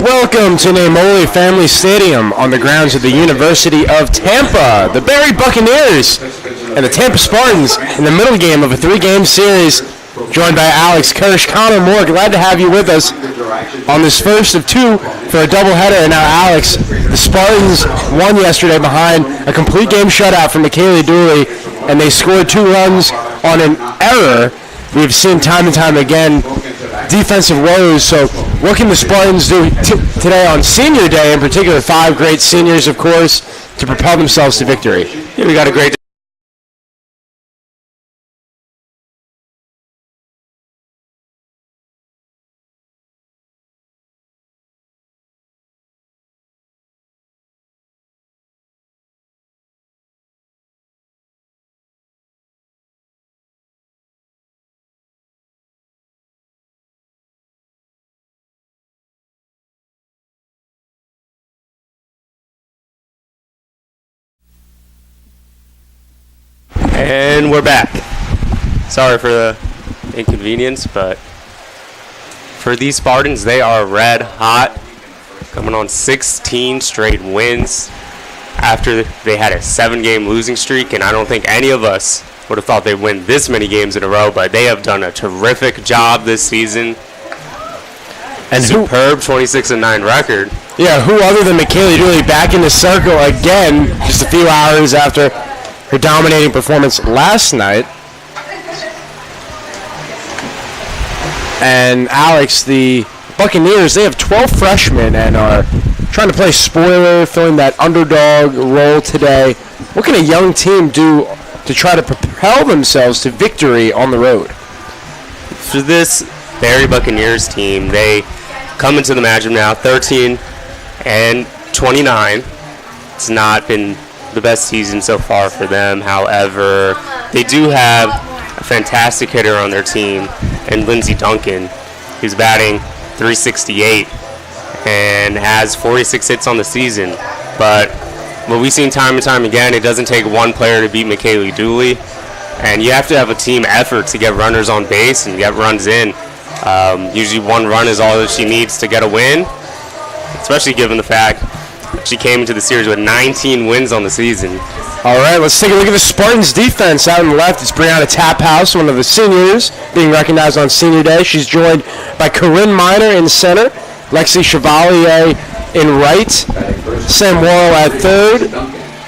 Welcome to Namoli Family Stadium on the grounds of the University of Tampa. The Berry Buccaneers and the Tampa Spartans in the middle game of a 3-game series, joined by Alex Kirsch. Connor Moore, glad to have you with us on this first of two for a doubleheader. And now, Alex, the Spartans won yesterday behind a complete game shutout from Michaeli Dooley, and they scored 2 runs on an error. We've seen time and time again defensive woes. So what can the Spartans do today on Senior Day, in particular, 5 great seniors, of course, to propel themselves to victory? Yeah, we got a great And we're back. Sorry for the inconvenience, but for these Spartans, they are red hot, coming on 16 straight wins after they had a 7-game losing streak, and I don't think any of us would have thought they'd win this many games in a row, but they have done a terrific job this season. And superb 26-9 record. Yeah, who other than Michaeli Dooley back in the circle again just a few hours after her dominating performance last night. And Alex, the Buccaneers, they have 12 freshmen and are trying to play spoiler, filling that underdog role today. What can a young team do to try to propel themselves to victory on the road? For this Berry Buccaneers team, they come into the matchup now 13-29. It's not been the best season so far for them. However, they do have a fantastic hitter on their team, and Lindsey Duncan, who's batting .368 and has 46 hits on the season. But what we've seen time and time again, it doesn't take one player to beat Michaeli Dooley, and you have to have a team effort to get runners on base and get runs in. Usually one run is all that she needs to get a win, especially given the fact she came into the series with 19 wins on the season. All right, let's take a look at the Spartans' defense. Out on the left, it's Brianna Taphouse, one of the seniors, being recognized on Senior Day. She's joined by Corinne Miner in center, Lexi Chevalier in right, Sam Worrell at third,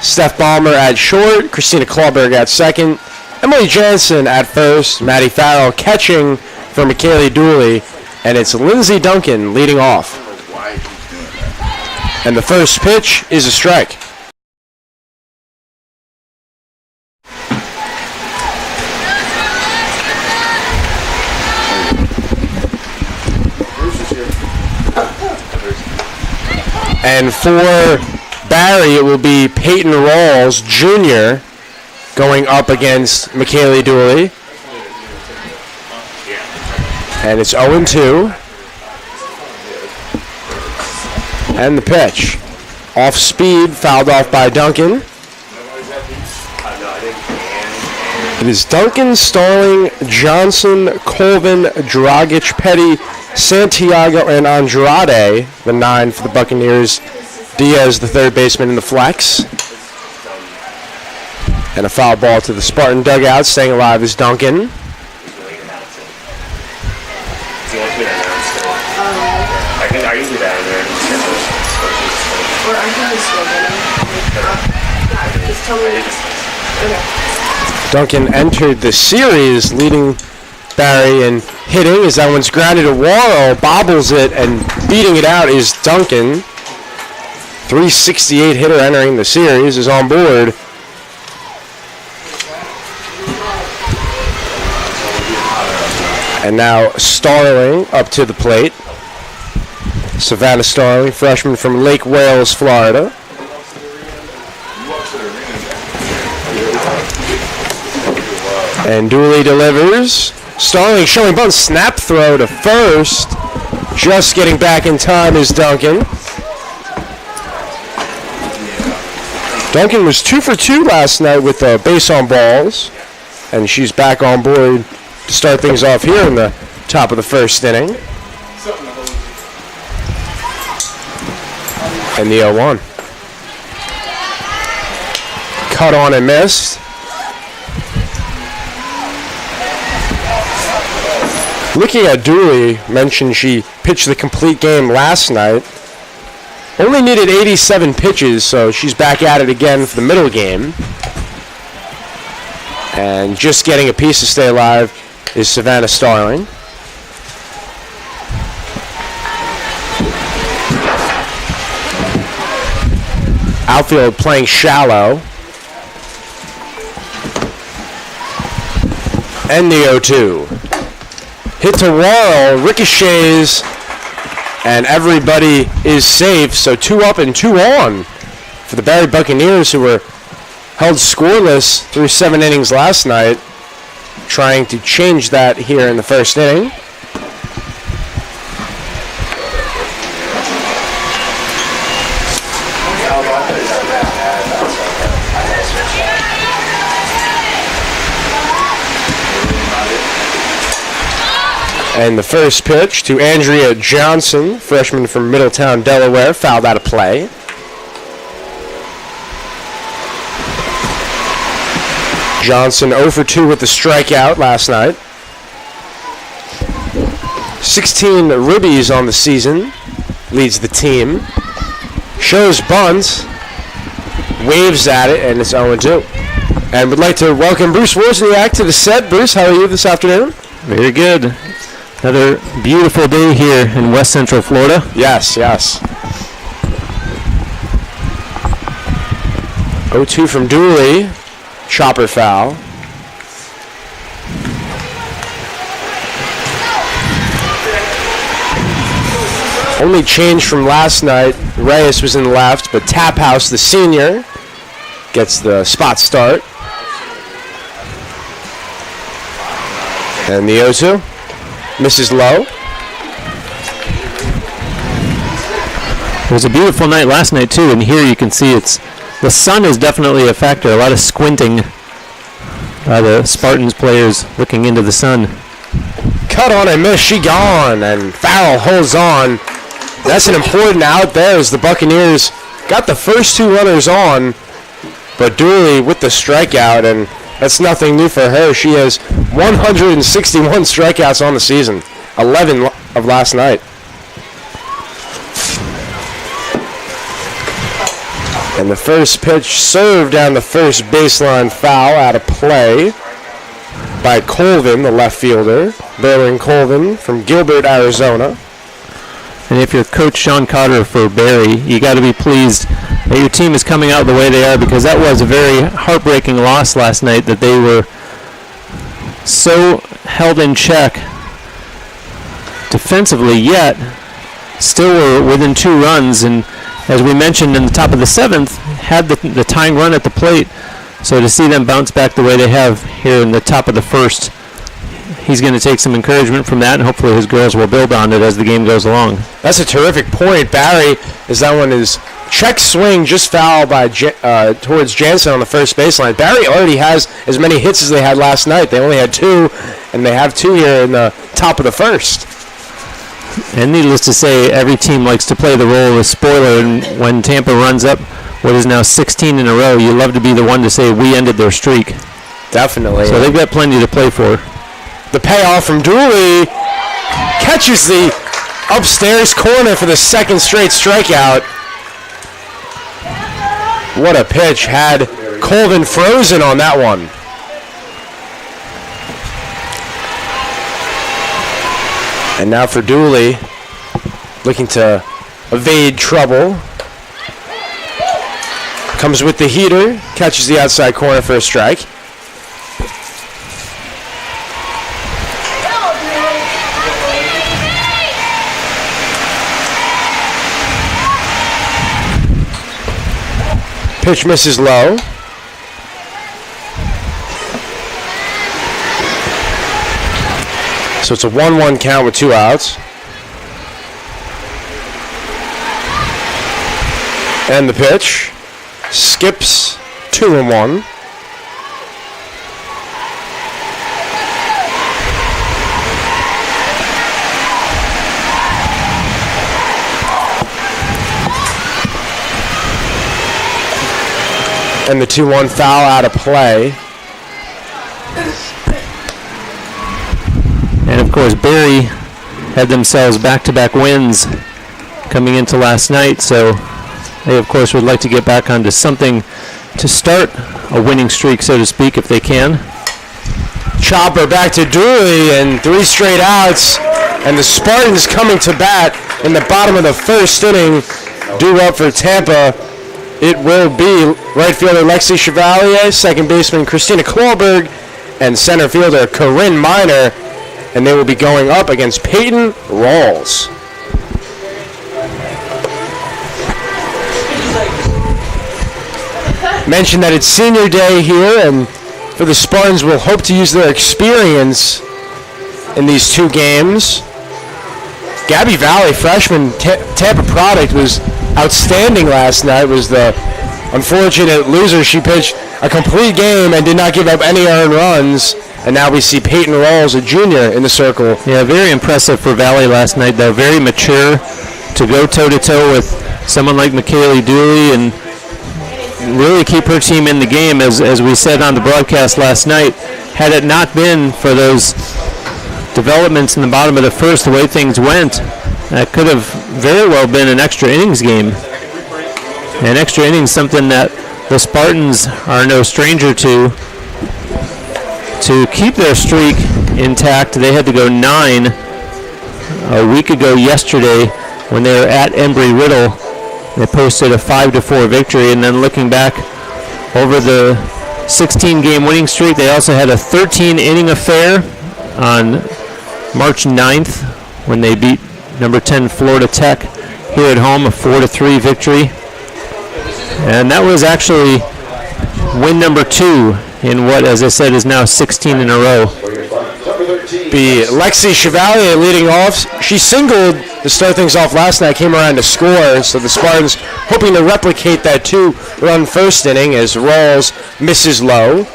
Steph Ballmer at short, Christina Clawberg at second, Emily Jansen at first, Maddie Farrell catching for Michaeli Dooley, and it's Lindsey Duncan leading off. And the first pitch is a strike. And for Barry, it will be Peyton Rawls Jr. going up against Michaeli Dooley. And it's 0-2. And the pitch. Off speed, fouled off by Duncan. It is Duncan, Starling, Johnson, Colvin, Dragic, Petty, Santiago, and Andrade, the 9 for the Buccaneers. Diaz, the third baseman, in the flex. And a foul ball to the Spartan dugout. Staying alive is Duncan. Duncan entered the series leading Barry in hitting as that one's grounded to Worrell, bobbles it, and beating it out is Duncan. .368 hitter entering the series is on board. And now Starling up to the plate. Savannah Starling, freshman from Lake Wales, Florida. And Dooley delivers. Starling showing bunt, snap throw to first. Just getting back in time is Duncan. Duncan was 2 for 2 last night with base on balls, and she's back on board to start things off here in the Top of the first inning. And the 0-1. Cut on and missed. Looking at Dooley, mentioned she pitched the complete game last night. Only needed 87 pitches, so she's back at it again for the middle game. And just getting a piece to stay alive is Savannah Starling. Outfield playing shallow. And the 0-2. Hit to Worrell, ricochets, and everybody is safe. So 2 up and 2 on for the Barry Buccaneers, who were held scoreless through 7 innings last night, trying to change that here in the first inning. And the first pitch to Andrea Johnson, freshman from Middletown, Delaware, fouled out of play. Johnson 0 for 2 with the strikeout last night. 16 ribbies on the season, leads the team. Shows bunt, waves at it, and it's 0-2. And would like to welcome Bruce Wozniak to the set. Bruce, how are you this afternoon? Very good. Another beautiful day here in West Central Florida. Yes, yes. 0-2 from Dooley. Chopper foul. Only change from last night. Reyes was in left, but Taphouse, the senior, gets the spot start. And the 0-2. Misses low. It was a beautiful night last night too, and here you can see the sun is definitely a factor. A lot of squinting by the Spartans players looking into the sun. Cut on and miss, she gone, and Farrell holds on. That's an important out there as the Buccaneers got the first 2 runners on, but Dooley with the strikeout, and that's nothing new for her. She has 161 strikeouts on the season, 11 of last night. And the first pitch served down the first baseline, foul out of play by Colvin, the left fielder. Berlin Colvin from Gilbert, Arizona. And if you're Coach Sean Cotter for Barry, you got to be pleased that your team is coming out the way they are, because that was a very heartbreaking loss last night, that they were so held in check defensively, yet still were within 2 runs, and as we mentioned in the top of the 7th, had the tying run at the plate. So to see them bounce back the way they have here in the top of the first, he's going to take some encouragement from that, and hopefully his girls will build on it as the game goes along. That's a terrific point, Barry, as that one is check swing just foul by towards Jansen on the first baseline. Barry already has as many hits as they had last night. They only had 2, and they have 2 here in the top of the first. And needless to say, every team likes to play the role of a spoiler, and when Tampa runs up what is now 16 in a row, you love to be the one to say we ended their streak. Definitely. So they've got plenty to play for. The payoff from Dooley catches the upstairs corner for the second straight strikeout. What a pitch. Had Colvin frozen on that one. And now for Dooley, looking to evade trouble. Comes with the heater, catches the outside corner for a strike. Pitch misses low. So it's a 1-1 count with 2 outs. And the pitch skips 2-1. And the 2-1 foul out of play. And of course, Barry had themselves back-to-back wins coming into last night, so they of course would like to get back onto something to start a winning streak, so to speak, if they can. Chopper back to Dooley and 3 straight outs, and the Spartans coming to bat in the bottom of the first inning. Due up for Tampa, it will be right fielder Lexi Chevalier, second baseman Christina Klorberg, and center fielder Corinne Miner, and they will be going up against Peyton Rawls. Mentioned that it's senior day here, and for the Spartans will hope to use their experience in these 2 games. Gabby Valley, freshman Tampa product, was outstanding last night. Was the unfortunate loser. She pitched a complete game and did not give up any earned runs. And now we see Peyton Rawls, a junior, in the circle. Yeah, very impressive for Valley last night. They're very mature to go toe-to-toe with someone like McKaylee Dooley and really keep her team in the game. As we said on the broadcast last night, had it not been for those developments in the bottom of the first, the way things went, that could have very well been an extra innings game. An extra innings, something that the Spartans are no stranger to. To keep their streak intact, they had to go 9 a week ago yesterday when they were at Embry-Riddle. They posted a 5-4 victory, and then looking back over the 16-game winning streak, they also had a 13-inning affair on March 9th when they beat number 10 Florida Tech here at home, a 4-3 victory. And that was actually win number 2 in what, as I said, is now 16 in a row. Be Lexi Chevalier leading off. She singled to start things off last night, came around to score, so the Spartans hoping to replicate that 2-run first inning as Rawls misses low.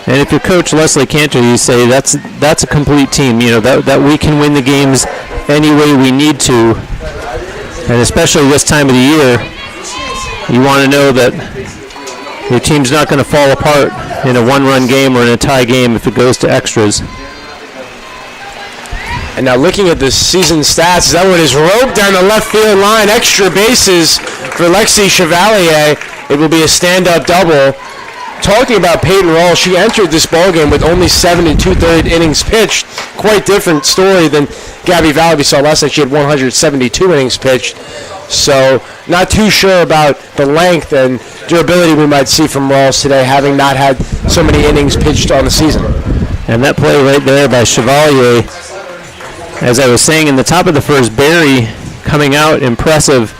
And if you're Coach Leslie Cantor, you say that's a complete team, that we can win the games any way we need to. And especially this time of the year, you want to know that your team's not going to fall apart in a 1-run game or in a tie game if it goes to extras. And now looking at the season stats, that one is roped down the left field line. Extra bases for Lexi Chevalier. It will be a stand-up double. Talking about Peyton Rawls, she entered this ballgame with only 7 2/3 innings pitched. Quite different story than Gabby Valley we saw last night. She had 172 innings pitched. So not too sure about the length and durability we might see from Rawls today, having not had so many innings pitched on the season. And that play right there by Chevalier, as I was saying in the top of the first, Barry coming out impressive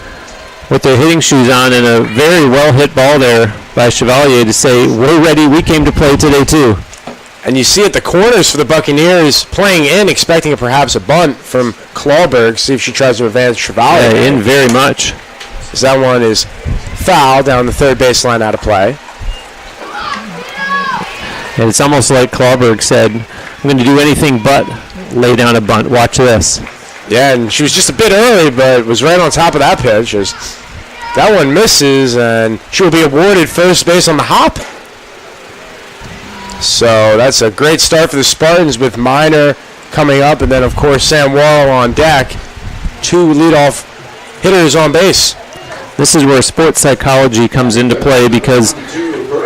with their hitting shoes on, and a very well hit ball there by Chevalier to say, we're ready, we came to play today too. And you see at the corners for the Buccaneers playing in, expecting perhaps a bunt from Klorberg, see if she tries to advance Chevalier. Yeah, in very much. As that one is foul down the third baseline out of play. And it's almost like Klorberg said, I'm going to do anything but lay down a bunt. Watch this. Yeah, and she was just a bit early, but was right on top of that pitch. As that one misses, and she will be awarded first base on the hop. So that's a great start for the Spartans with Miner coming up, and then, of course, Sam Worrell on deck. 2 leadoff hitters on base. This is where sports psychology comes into play, because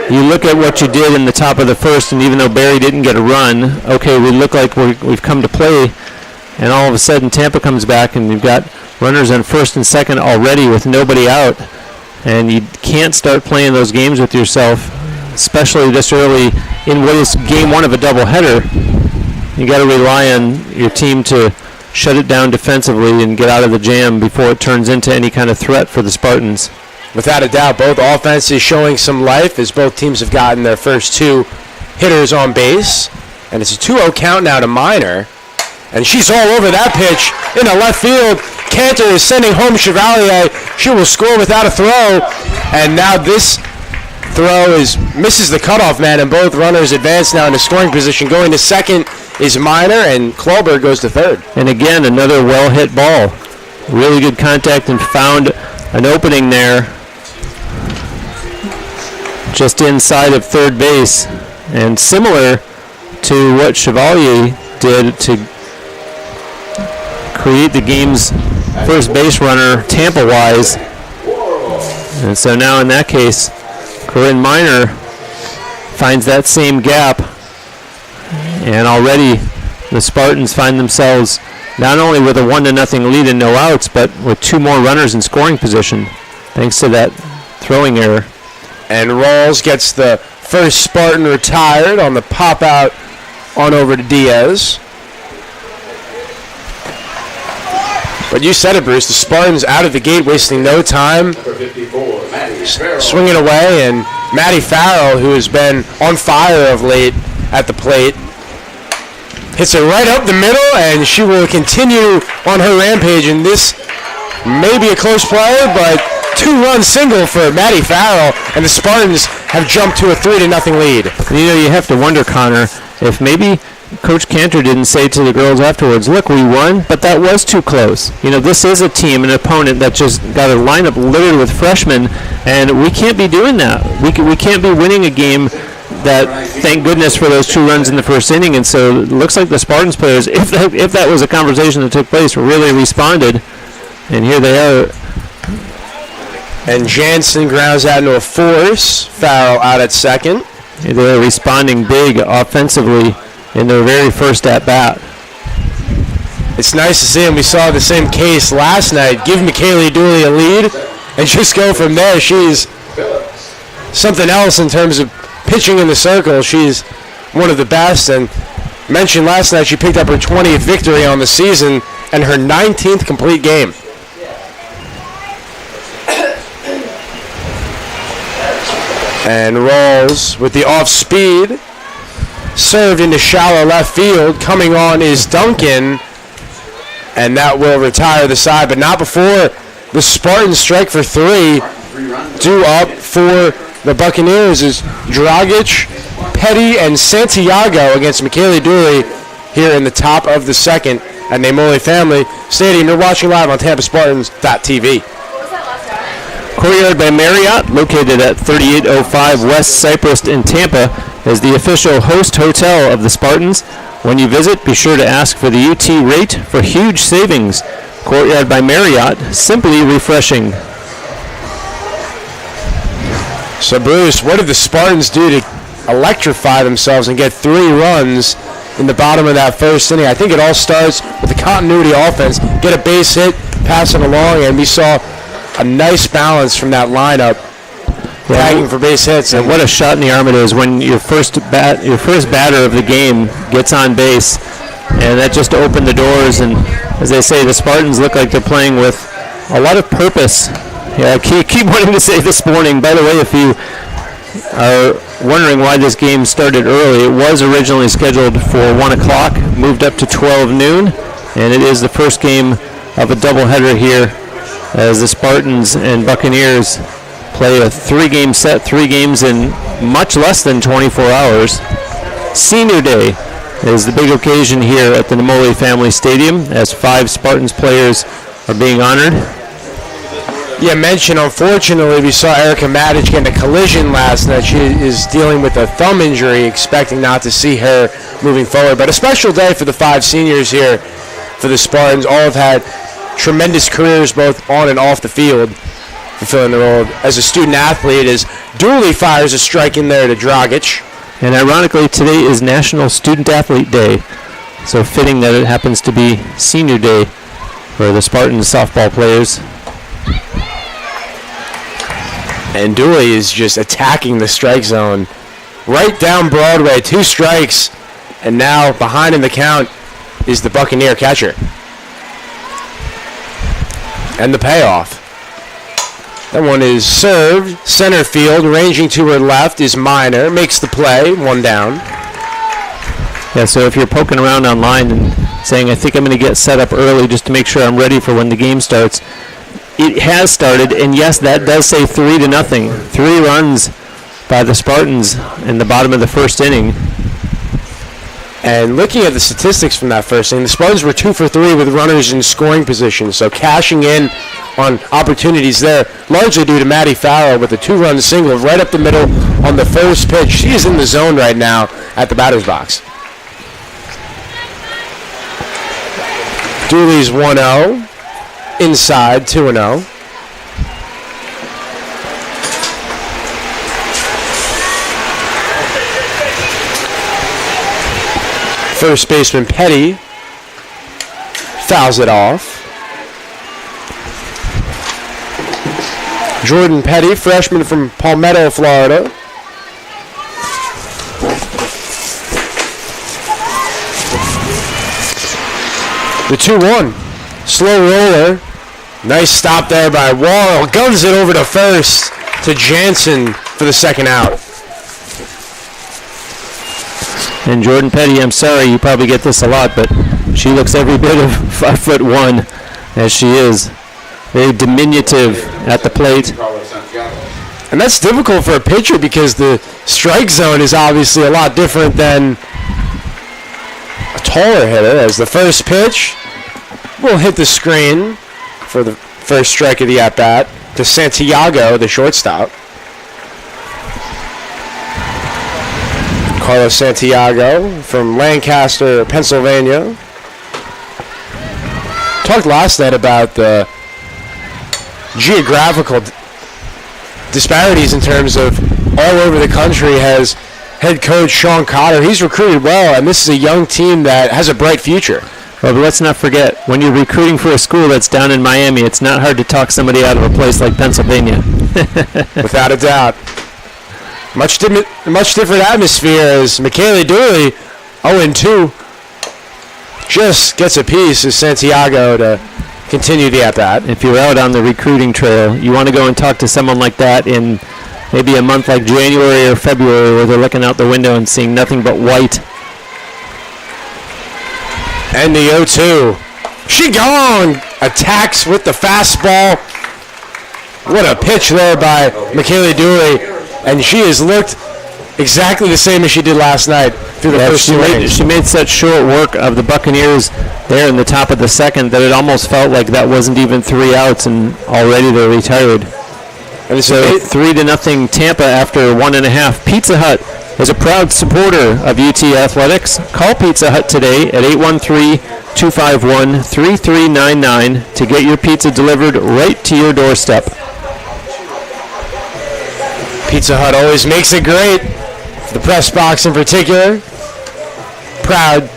you look at what you did in the top of the first, and even though Barry didn't get a run, okay, we look like we've come to play, and all of a sudden Tampa comes back, and you've got runners on first and second already with nobody out, and you can't start playing those games with yourself, especially this early in what is game 1 of a doubleheader. You got to rely on your team to shut it down defensively and get out of the jam before it turns into any kind of threat for the Spartans. Without a doubt, both offenses showing some life as both teams have gotten their first 2 hitters on base. And it's a 2-0 count now to Miner. And she's all over that pitch in the left field. Cantor is sending home Chevalier. She will score without a throw. And now this throw misses the cutoff man, and both runners advance now into scoring position. Going to second is Miner, and Klorberg goes to third. And again, another well-hit ball. Really good contact and found an opening there. just inside of third base. And similar to what Chevalier did to create the game's first base runner Tampa-wise. And so now in that case, Corinne Miner finds that same gap. And already the Spartans find themselves not only with a 1-0 lead and no outs, but with 2 more runners in scoring position, thanks to that throwing error. And Rawls gets the first Spartan retired on the pop out on over to Diaz. But you said it, Bruce. The Spartans out of the gate, wasting no time, swinging away, and Maddie Farrell, who has been on fire of late at the plate, hits it right up the middle, and she will continue on her rampage. And this may be a close play, but 2-run single for Maddie Farrell, and the Spartans have jumped to a 3-0 lead. You know, you have to wonder, Connor, if maybe Coach Cantor didn't say to the girls afterwards, look, we won, but that was too close. You know, this is a team, an opponent that just got a lineup littered with freshmen, and we can't be doing that. We can't be winning a game that, thank goodness for those 2 runs in the first inning. And so it looks like the Spartans players, if that was a conversation that took place, really responded. And here they are. And Jansen grounds out into a force. Farrell out at second. They're responding big offensively in their very first at-bat. It's nice to see him. We saw the same case last night. Give McKaylee Dooley a lead and just go from there. She's something else in terms of pitching in the circle. She's one of the best, and mentioned last night she picked up her 20th victory on the season and her 19th complete game. And Rawls with the off-speed, served into shallow left field. Coming on is Duncan, and that will retire the side, but not before the Spartans strike for 3. Due up for the Buccaneers is Dragic, Petty, and Santiago against McKaylee Dooley here in the top of the second at Namoli Family Stadium. You're watching live on TampaSpartans.tv. Courtyard by Marriott, located at 3805 West Cypress in Tampa, is the official host hotel of the Spartans. When you visit, be sure to ask for the UT rate for huge savings. Courtyard by Marriott, simply refreshing. So, Bruce, what did the Spartans do to electrify themselves and get 3 runs in the bottom of that first inning? I think it all starts with the continuity offense. Get a base hit, pass it along, and we saw a nice balance from that lineup, tagging for base hits. And what a shot in the arm it is when your first batter of the game gets on base, and that just opened the doors. And as they say, the Spartans look like they're playing with a lot of purpose. Yeah, I keep wanting to say this morning. By the way, if you are wondering why this game started early, it was originally scheduled for 1 o'clock, moved up to 12 noon, and it is the first game of a doubleheader here as the Spartans and Buccaneers play a 3-game set, 3 games in much less than 24 hours. Senior Day is the big occasion here at the Namoli Family Stadium as 5 Spartans players are being honored. Yeah, mentioned, unfortunately, we saw Erica Matic get in a collision last night. She is dealing with a thumb injury, expecting not to see her moving forward. But a special day for the 5 seniors here for the Spartans. All have had tremendous careers both on and off the field, fulfilling the role as a student athlete as Dooley fires a strike in there to Dragic. And ironically, today is National Student Athlete Day, so fitting that it happens to be Senior Day for the Spartans softball players. And Dooley is just attacking the strike zone right down Broadway. 2 strikes, and now behind in the count is the Buccaneer catcher. And the payoff. That one is served. Center field, ranging to her left is Miner. Makes the play, 1 down. Yeah, so if you're poking around online and saying, I think I'm going to get set up early just to make sure I'm ready for when the game starts, it has started, and yes, that does say 3-0. 3 runs by the Spartans in the bottom of the first inning. And looking at the statistics from that first inning, the Spartans were 2 for 3 with runners in scoring position, so cashing in on opportunities there, largely due to Maddie Farrell with a 2-run single right up the middle on the first pitch. She is in the zone right now at the batter's box. Dooley's 1-0, inside 2-0. First baseman Petty fouls it off. Jordan Petty, freshman from Palmetto, Florida. The 2-1. Slow roller. Nice stop there by Wall. Guns it over to first to Jansen for the second out. And Jordan Petty, I'm sorry, you probably get this a lot, but she looks every bit of 5'1" as she is. Very diminutive at the plate. And that's difficult for a pitcher because the strike zone is obviously a lot different than a taller hitter, as the first pitch will hit the screen for the first strike of the at-bat to Santiago, the shortstop. Carlos Santiago from Lancaster, Pennsylvania. Talked last night about the geographical disparities in terms of all over the country has head coach Sean Cotter. He's recruited well, and this is a young team that has a bright future. Well, but let's not forget, when you're recruiting for a school that's down in Miami, it's not hard to talk somebody out of a place like Pennsylvania. Without a doubt. Much different atmosphere as Michaela Dooley, 0-2, just gets a piece as Santiago to continue the at-bat. If you're out on the recruiting trail, you want to go and talk to someone like that in maybe a month like January or February where they're looking out the window and seeing nothing but white. And the 0-2. She gone! Attacks with the fastball. What a pitch there by Michaela Dooley. And she has looked exactly the same as she did last night through the first two innings. She made such short work of the Buccaneers there in the top of the second that it almost felt like that wasn't even 3 outs and already they're retired. And so 3-0 Tampa after 1.5. Pizza Hut is a proud supporter of UT Athletics. Call Pizza Hut today at 813-251-3399 to get your pizza delivered right to your doorstep. Pizza Hut always makes it great. The press box in particular. Proud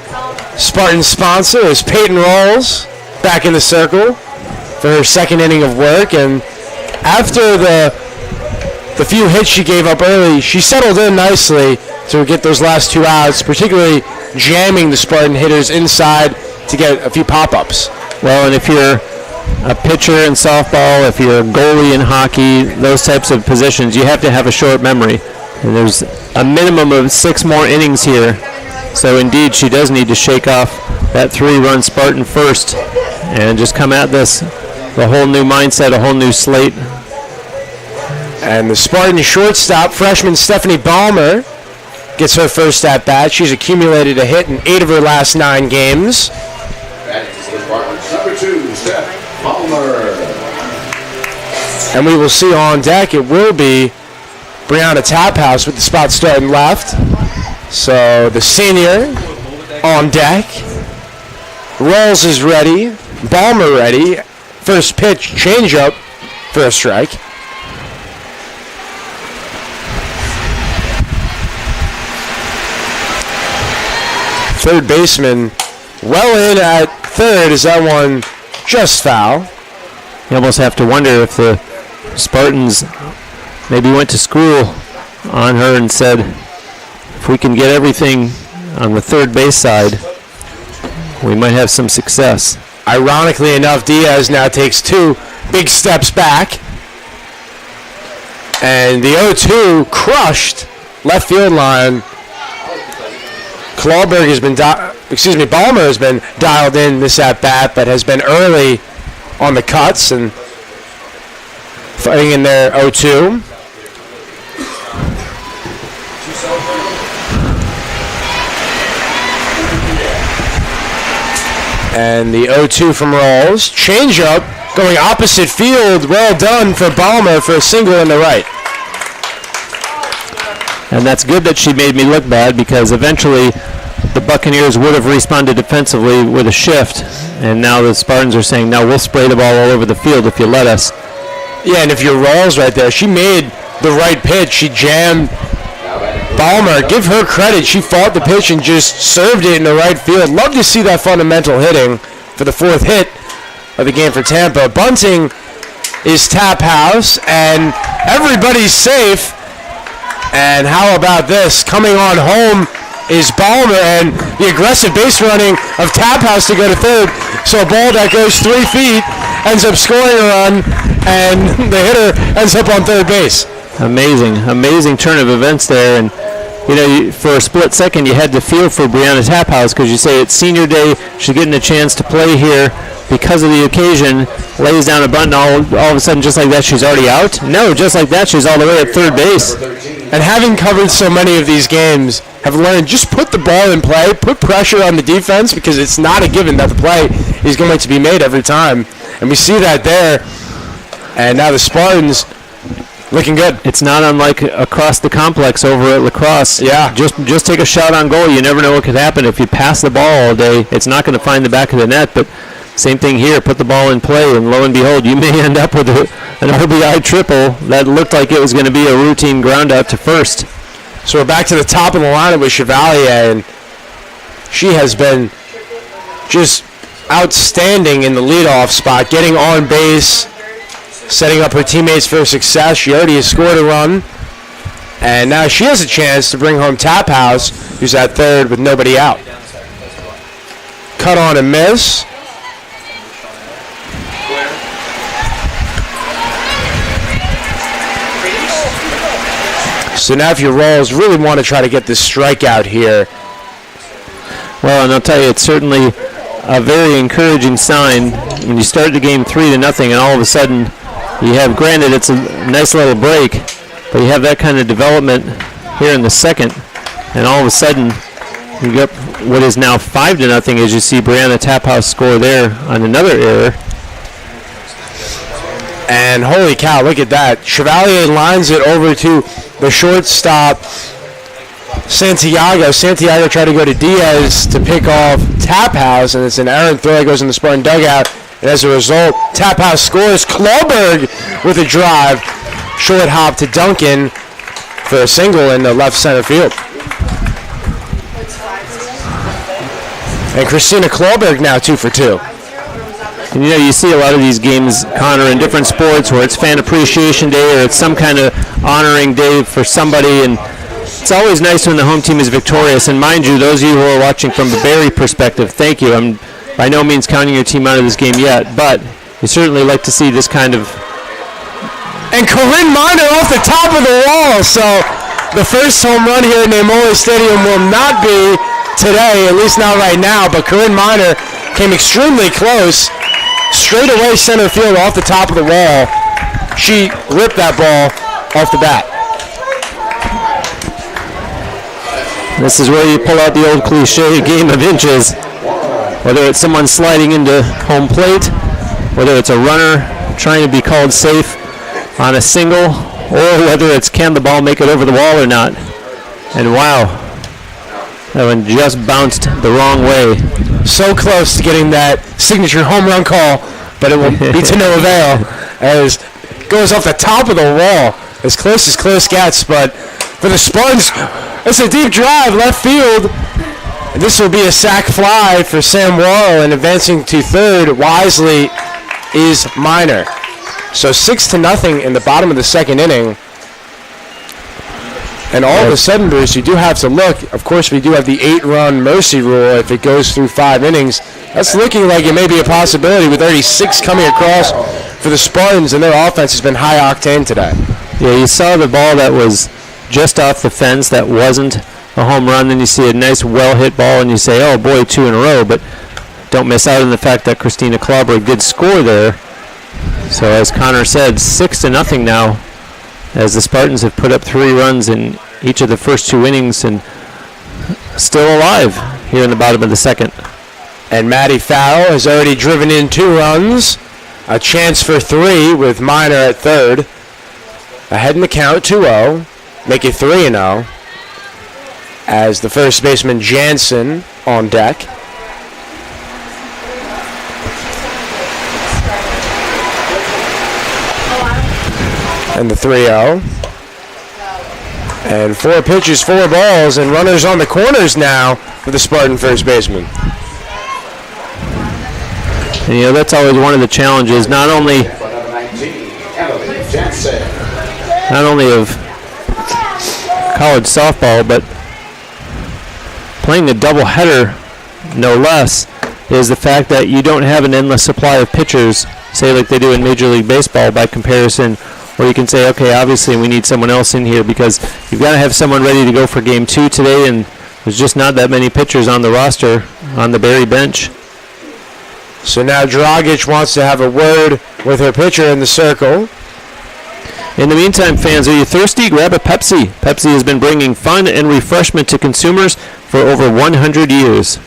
Spartan sponsor is Peyton Rawls back in the circle for her second inning of work. And after the few hits she gave up early, she settled in nicely to get those last 2 outs, particularly jamming the Spartan hitters inside to get a few pop-ups. Well, and if you're a pitcher in softball, if you're a goalie in hockey, those types of positions, you have to have a short memory. And there's a minimum of 6 more innings here. So indeed, she does need to shake off that 3-run Spartan first and just come at this a whole new mindset, a whole new slate. And the Spartan shortstop, freshman Stephanie Balmer, gets her first at-bat. She's accumulated a hit in 8 of her last 9 games. That is the Spartans. Number 2, Steph Balmer. And we will see on deck, it will be Brianna Taphouse with the spot starting left. So the senior on deck. Rawls is ready. Balmer ready. First pitch, changeup for a strike. Third baseman well in at third. Is that one just foul? You almost have to wonder if the Spartans maybe went to school on her and said, if we can get everything on the third base side, we might have some success. Ironically enough, Diaz now takes 2 big steps back. And the 0-2 crushed left field line. Balmer has been dialed in this at bat, but has been early on the cuts and fighting in there 0-2. And the 0-2 from Rawls. Changeup going opposite field. Well done for Balmer for a single in the right. And that's good that she made me look bad, because eventually the Buccaneers would have responded defensively with a shift. And now the Spartans are saying, no, we'll spray the ball all over the field if you let us. Yeah, and if you're Rawls right there, she made the right pitch. She jammed Balmer. Give her credit. She fought the pitch and just served it in the right field. Love to see that fundamental hitting for the fourth hit of the game for Tampa. Bunting is tap house, and everybody's safe. And how about this? Coming on home is Balmer, and the aggressive base running of tap house to go to third. So a ball that goes 3 feet ends up scoring a run, and the hitter ends up on third base. Amazing turn of events there. And for a split second, you had to feel for Brianna Taphouse, because you say it's senior day, she's getting a chance to play here because of the occasion, lays down a button, all of a sudden, just like that, she's already out? No, just like that, she's all the way at third base. And having covered so many of these games, have learned just put the ball in play, put pressure on the defense, because it's not a given that the play is going to be made every time. And we see that there. And now the Spartans looking good. It's not unlike across the complex over at Lacrosse. Yeah. Just take a shot on goal. You never know what could happen. If you pass the ball all day, it's not going to find the back of the net. But same thing here. Put the ball in play, and lo and behold, you may end up with an RBI triple that looked like it was going to be a routine ground out to first. So we're back to the top of the lineup with Chevalier, and she has been just outstanding in the leadoff spot, getting on base, setting up her teammates for success. She already has scored a run, and now she has a chance to bring home Tap House, who's at third with nobody out. Cut on and miss. So now if your Rawls really want to try to get this strikeout here. Well, and I'll tell you, it's certainly a very encouraging sign when you start the game 3-0, and all of a sudden you have, granted it's a nice little break, but you have that kind of development here in the second, and all of a sudden you get what is now 5-0 as you see Brianna Taphouse score there on another error. And holy cow, look at that. Chevalier lines it over to the shortstop, Santiago. Santiago tried to go to Diaz to pick off Taphouse, and it's an errant throw that goes in the Spartan dugout. And as a result, Taphouse scores. Kloberg with a drive. Short hop to Duncan for a single in the left center field. And Christina Kloberg now 2 for 2. And you see a lot of these games, Connor, in different sports where it's Fan Appreciation Day or it's some kind of honoring day for somebody, and it's always nice when the home team is victorious. And mind you, those of you who are watching from the Barrie perspective, thank you. I'm by no means counting your team out of this game yet, but you certainly like to see this kind of... And Corinne Miner off the top of the wall, so the first home run here in Namoli Stadium will not be today, at least not right now, but Corinne Miner came extremely close. Straight away center field off the top of the wall. She ripped that ball off the bat. This is where you pull out the old cliche game of inches. Whether it's someone sliding into home plate, whether it's a runner trying to be called safe on a single, or whether it's can the ball make it over the wall or not. And wow, that one just bounced the wrong way. So close to getting that signature home run call, but it will be to no avail as it goes off the top of the wall, as close gets. But for the Spartans, it's a deep drive left field. And this will be a sac fly for Sam Worrell, and advancing to third wisely is Miner. So 6-0 in the bottom of the second inning. And all of a sudden, Bruce, you do have to look. Of course, we do have the 8-run mercy rule if it goes through 5 innings. That's looking like it may be a possibility with already 6 coming across for the Spartans, and their offense has been high octane today. Yeah, you saw the ball that was just off the fence that wasn't a home run. Then you see a nice, well-hit ball, and you say, oh, boy, 2 in a row. But don't miss out on the fact that Christina Kloberg did score there. So as Connor said, 6-0 now, as the Spartans have put up 3 runs in each of the first 2 innings and still alive here in the bottom of the second. And Maddie Farrell has already driven in 2 runs. A chance for 3 with Minor at third. Ahead in the count, 2-0. Make it 3-0. As the first baseman Jansen on deck. And the 3-0. And 4 pitches, 4 balls, and runners on the corners now for the Spartan first baseman. And, that's always one of the challenges, not only of college softball, but playing a doubleheader, no less, is the fact that you don't have an endless supply of pitchers, say like they do in Major League Baseball by comparison, where you can say, okay, obviously we need someone else in here because you've got to have someone ready to go for game 2 today, and there's just not that many pitchers on the roster on the Berry bench. So now Dragic wants to have a word with her pitcher in the circle. In the meantime, fans, are you thirsty? Grab a Pepsi. Pepsi has been bringing fun and refreshment to consumers for over 100 years.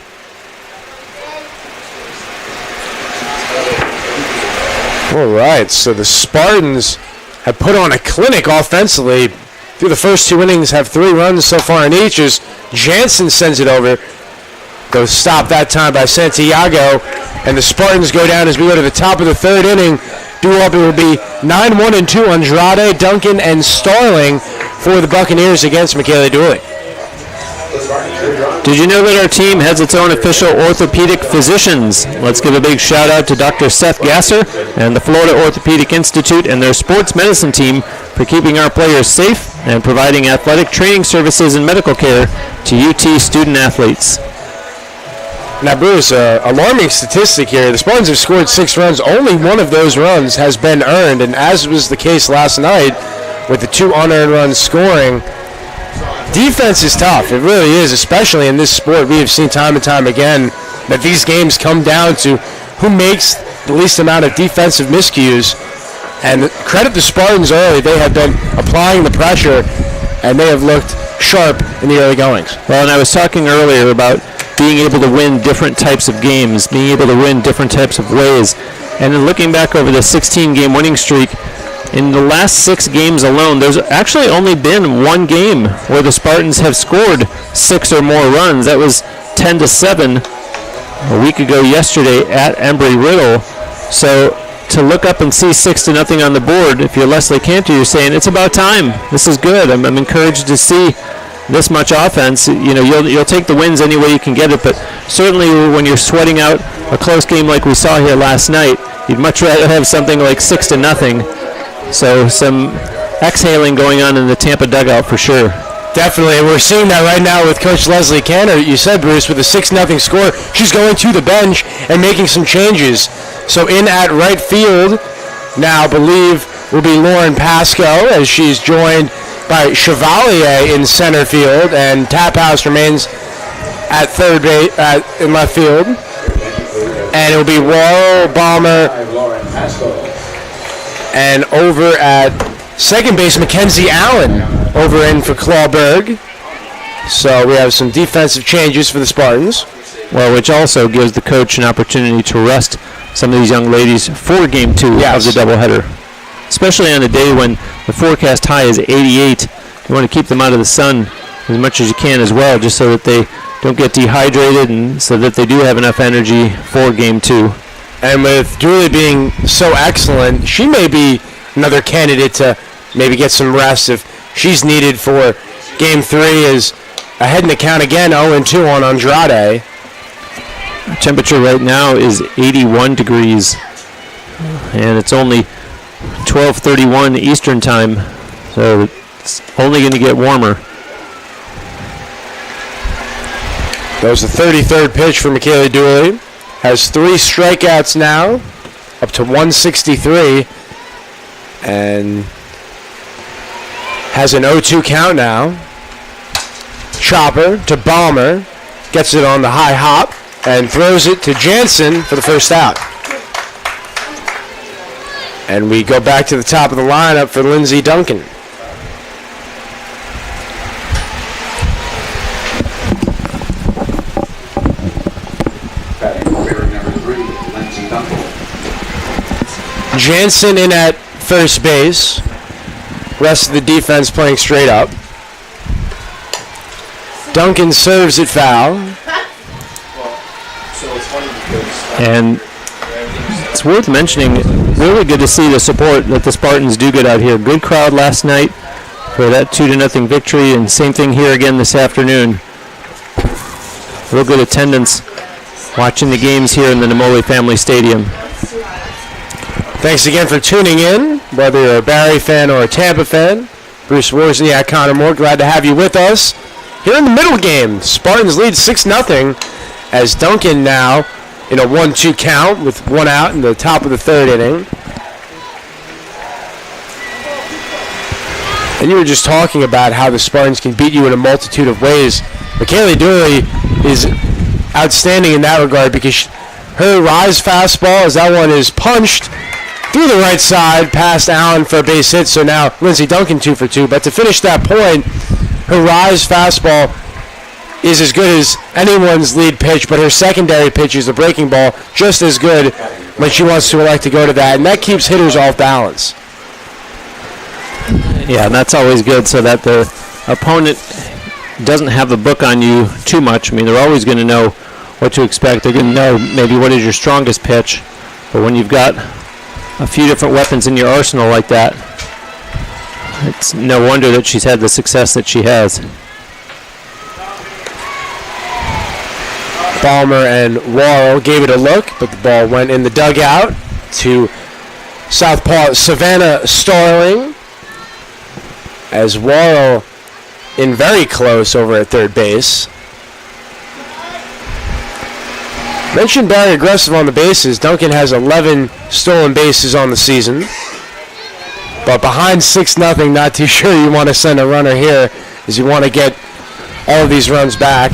All right, so the Spartans have put on a clinic offensively. Through the first 2 innings, have 3 runs so far in each as Jansen sends it over. Goes stopped that time by Santiago, and the Spartans go down as we go to the top of the 3rd inning. Due up, it will be 9-1-2 Andrade, Duncan, and Starling for the Buccaneers against Michaela Dooley. Did you know that our team has its own official orthopedic physicians? Let's give a big shout out to Dr. Seth Gasser and the Florida Orthopedic Institute and their sports medicine team for keeping our players safe and providing athletic training services and medical care to UT student athletes. Now, Bruce, alarming statistic here. The Spartans have scored 6 runs. Only one of those runs has been earned, and as was the case last night with the 2 unearned runs scoring, defense is tough. It really is, especially in this sport. We have seen time and time again that these games come down to who makes the least amount of defensive miscues. And credit the Spartans early. They have been applying the pressure, and they have looked sharp in the early goings. Well, and I was talking earlier about being able to win different types of games, being able to win different types of ways. And then looking back over the 16-game winning streak, in the last 6 games alone, there's actually only been 1 game where the Spartans have scored 6 or more runs. That was 10-7 a week ago yesterday at Embry-Riddle. So to look up and see 6-0 on the board, if you're Leslie Cantor, you're saying it's about time. This is good. I'm encouraged to see this much offense. You'll take the wins any way you can get it, but certainly when you're sweating out a close game like we saw here last night, you'd much rather have something like 6-0. So some exhaling going on in the Tampa dugout for sure. Definitely, and we're seeing that right now with Coach Leslie Cantor. You said, Bruce, with a 6-0 score, she's going to the bench and making some changes. So in at right field now, I believe, will be Lauren Pasco as she's joined by Chevalier in center field, and Taphouse remains at third base in left field, and it will be Wall, Balmer, and over at second base Mackenzie Allen over in for Clawberg. So we have some defensive changes for the Spartans. Well, which also gives the coach an opportunity to rest some of these young ladies for game 2 of the doubleheader. Especially on a day when the forecast high is 88. You want to keep them out of the sun as much as you can as well, just so that they don't get dehydrated and so that they do have enough energy for game 2. And with Dooley being so excellent, she may be another candidate to maybe get some rest if she's needed for game 3, is ahead in the count again, 0-2 on Andrade. Temperature right now is 81 degrees, and it's only 12:31 Eastern time, so it's only going to get warmer. That was the 33rd pitch for Michaela Dooley. Has 3 strikeouts now, up to 163, and has an 0-2 count now. Chopper to Balmer, gets it on the high hop, and throws it to Jansen for the first out. And we go back to the top of the lineup for Lindsey Duncan. Jansen in at first base. Rest of the defense playing straight up. Duncan serves it foul. And it's worth mentioning, really good to see the support that the Spartans do get out here. Good crowd last night for that 2-0 victory, and same thing here again this afternoon. Real good attendance watching the games here in the Namoli Family Stadium. Thanks again for tuning in, whether you're a Barry fan or a Tampa fan. Bruce Wozniak, Connor Moore, glad to have you with us. Here in the middle game, Spartans lead 6-0 as Duncan now in a 1-2 count with one out in the top of the third inning. And you were just talking about how the Spartans can beat you in a multitude of ways. Michaela Dooley is outstanding in that regard because her rise fastball, as that one is punched through the right side past Allen for a base hit, so now Lindsey Duncan 2 for 2. But to finish that point, her rise fastball is as good as anyone's lead pitch, but her secondary pitch is the breaking ball, just as good when she wants to elect to go to that, and that keeps hitters off balance. Yeah, and that's always good so that the opponent doesn't have the book on you too much. I mean, they're always going to know what to expect. They're going to know maybe what is your strongest pitch, but when you've got a few different weapons in your arsenal like that, it's no wonder that she's had the success that she has. Balmer and Warren gave it a look, but the ball went in the dugout to southpaw Savannah Starling, as Warren in very close over at third base. Mentioned Barry aggressive on the bases. Duncan has 11 stolen bases on the season. But behind 6-0, not too sure you want to send a runner here, as you want to get all of these runs back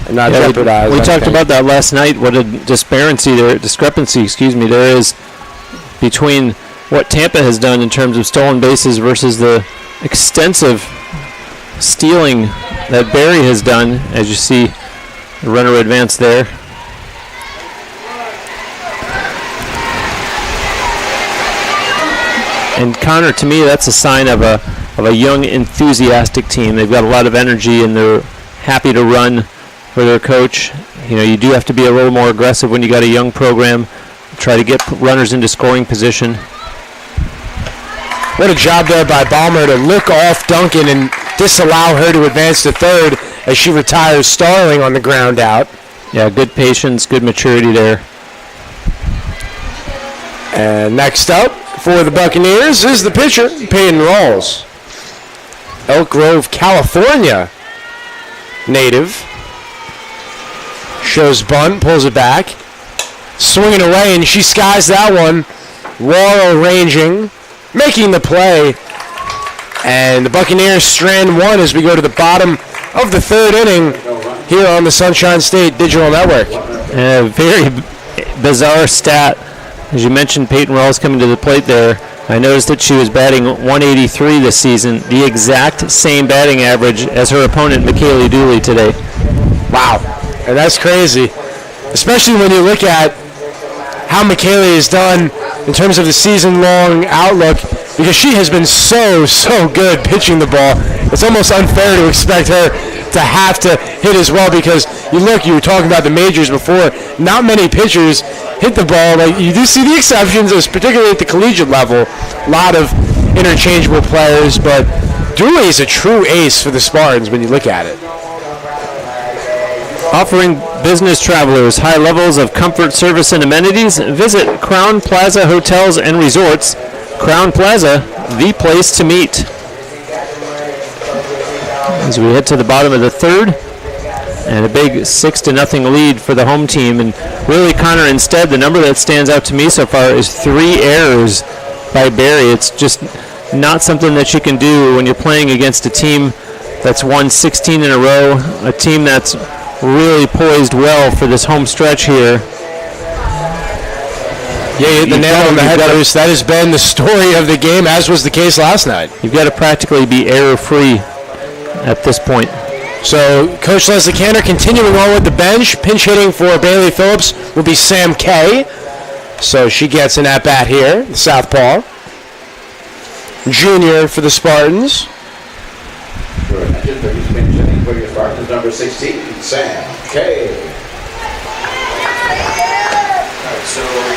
and not jeopardize. We talked about that last night. What a discrepancy there is between what Tampa has done in terms of stolen bases versus the extensive stealing that Barry has done. As you see, the runner advance there. And Connor, to me, that's a sign of a young, enthusiastic team. They've got a lot of energy and they're happy to run for their coach. You know, you do have to be a little more aggressive when you got a young program. Try to get runners into scoring position. What a job there by Balmer to look off Duncan and disallow her to advance to third as she retires Starling on the ground out. Yeah, good patience, good maturity there. And next up for the Buccaneers is the pitcher, Peyton Rawls. Elk Grove, California native. Shows bunt, pulls it back. Swinging away, and she skies that one. Laurel ranging, making the play. And the Buccaneers strand one as we go to the bottom of the third inning here on the Sunshine State Digital Network. A very bizarre stat. As you mentioned, Peyton Rawls coming to the plate there. I noticed that she was batting 183 this season, the exact same batting average as her opponent, Michaela Dooley, today. Wow, and that's crazy, especially when you look at how Michaela has done in terms of the season-long outlook, because she has been so good pitching the ball. It's almost unfair to expect her to have to hit as well, because you were talking about the majors before, not many pitchers hit the ball. Like, you do see the exceptions, particularly at the collegiate level. A lot of interchangeable players, but Dooley is a true ace for the Spartans when you look at it. Offering business travelers high levels of comfort, service, and amenities, visit Crown Plaza Hotels and Resorts. Crown Plaza, the place to meet. As we head to the bottom of the third, and a big 6-0 lead for the home team. And really, Connor, instead, the number that stands out to me so far is 3 errors by Barry. It's just not something that you can do when you're playing against a team that's won 16 in a row, a team that's really poised well for this home stretch here. Yeah, you hit the nail on the head, Bruce. That has been the story of the game, as was the case last night. You've got to practically be error-free at this point. So Coach Leslie Cantor continuing on with the bench. Pinch hitting for Bailey Phillips will be Sam Kay. So she gets an at-bat here, the southpaw. Junior for the Spartans. For your Spartans, number 16, Sam K.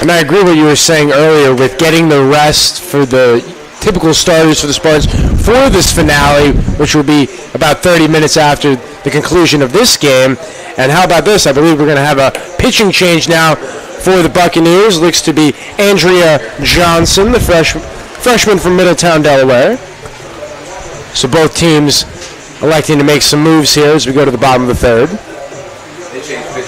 And I agree with what you were saying earlier with getting the rest for the typical starters for the Spartans for this finale, which will be about 30 minutes after the conclusion of this game. And how about this? I believe we're going to have a pitching change now for the Buccaneers. Looks to be Andrea Johnson, the freshman from Middletown, Delaware. So both teams electing to make some moves here as we go to the bottom of the third.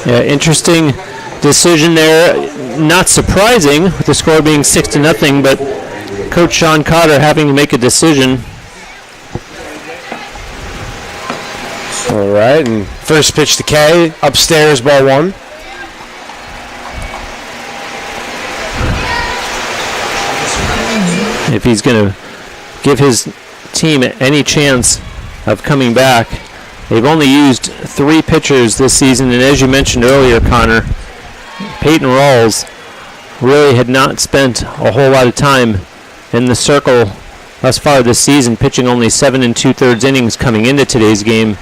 Yeah, interesting decision there. Not surprising with the score being 6-0, but Coach Sean Cotter having to make a decision. All right, and first pitch to K, upstairs, ball one. If he's going to give his team any chance of coming back, they've only used 3 pitchers this season, and as you mentioned earlier, Connor, Peyton Rawls really had not spent a whole lot of time in the circle thus far this season, pitching only 7 2/3 innings coming into today's game.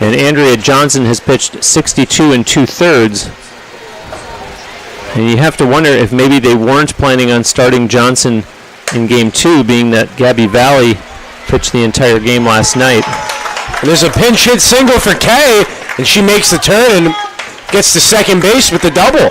And Andrea Johnson has pitched 62 2/3. And you have to wonder if maybe they weren't planning on starting Johnson in Game 2, being that Gabby Valley pitched the entire game last night. And there's a pinch hit single for Kay, and she makes the turn and gets to second base with the double.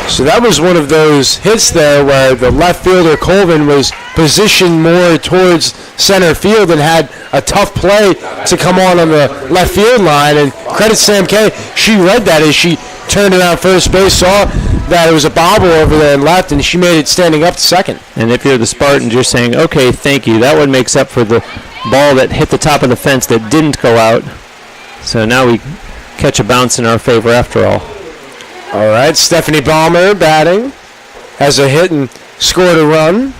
So that was one of those hits there where the left fielder Colvin was positioned more towards center field and had a tough play to come on the left field line. And credit Sam Kay, she read that as she turned around first base, saw that it was a bobble over there and left, and she made it standing up to second. And if you're the Spartans, you're saying, okay, thank you. That one makes up for the ball that hit the top of the fence that didn't go out. So now we catch a bounce in our favor after all. All right, Stephanie Balmer batting, has a hit and scored a run.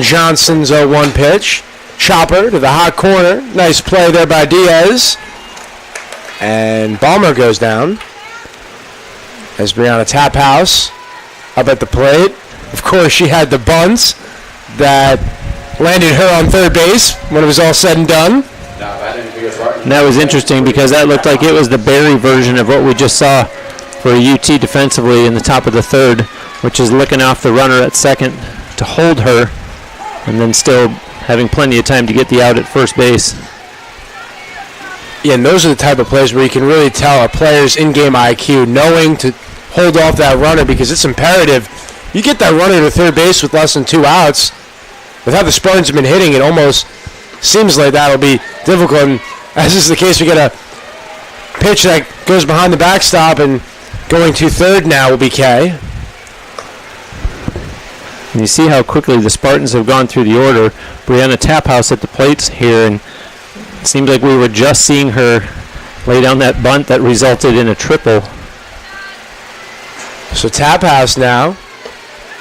Johnson's 0-1 pitch. Chopper to the hot corner. Nice play there by Diaz. And Balmer goes down. As Brianna Taphouse up at the plate. Of course, she had the bunts that landed her on third base when it was all said and done. And that was interesting because that looked like it was the Barry version of what we just saw for UT defensively in the top of the third, which is looking off the runner at second to hold her and then still having plenty of time to get the out at first base. Yeah, and those are the type of plays where you can really tell a player's in-game IQ, knowing to hold off that runner because it's imperative. You get that runner to third base with less than 2 outs. With how the Spartans have been hitting, it almost seems like that'll be difficult. And as is the case, we get a pitch that goes behind the backstop, and going to third now will be Kay. And you see how quickly the Spartans have gone through the order. Brianna Taphouse at the plate here, and it seems like we were just seeing her lay down that bunt that resulted in a triple. So Taphouse now,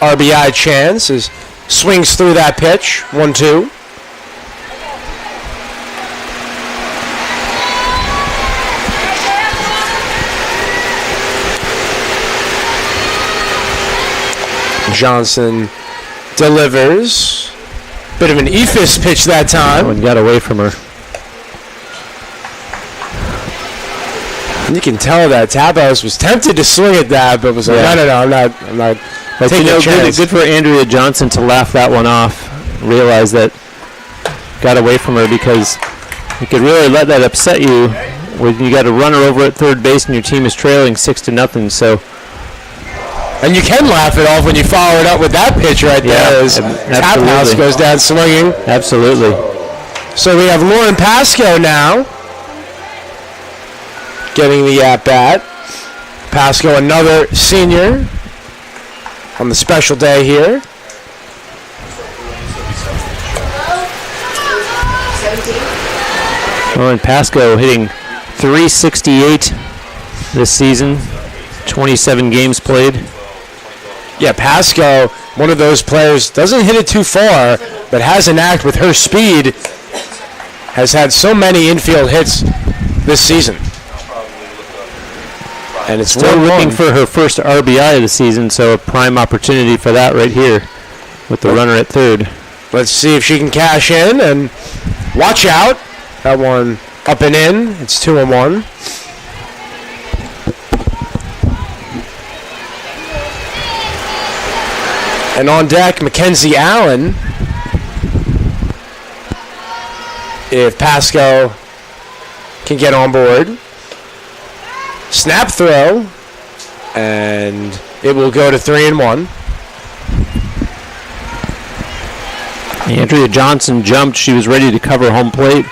RBI chance, swings through that pitch, 1-2. Johnson delivers. Bit of an ephus pitch that time. And got away from her. And you can tell that Taphouse was tempted to swing at that, but was like, no, I'm not but taking a chance. Good for Andrea Johnson to laugh that one off. Realize that got away from her, because you could really let that upset you when you got a runner over at third base and your team is trailing 6-0. So. And you can laugh it off when you follow it up with that pitch right there as Taphouse goes down swinging. Absolutely. So we have Lauren Pasco now getting the at-bat. Pasco, another senior on the special day here. Lauren Pasco hitting .368 this season, 27 games played. Yeah, Pasco, one of those players, doesn't hit it too far, but has an act with her speed. Has had so many infield hits this season. And it's still 1-1. looking for her first RBI of the season, so a prime opportunity for that right here with the runner at third. Let's see if she can cash in, and watch out. That one up and in. It's 2-1. And on deck, Mackenzie Allen. If Pasco can get on board. Snap throw, and it will go to 3-1. Andrea Johnson jumped. She was ready to cover home plate.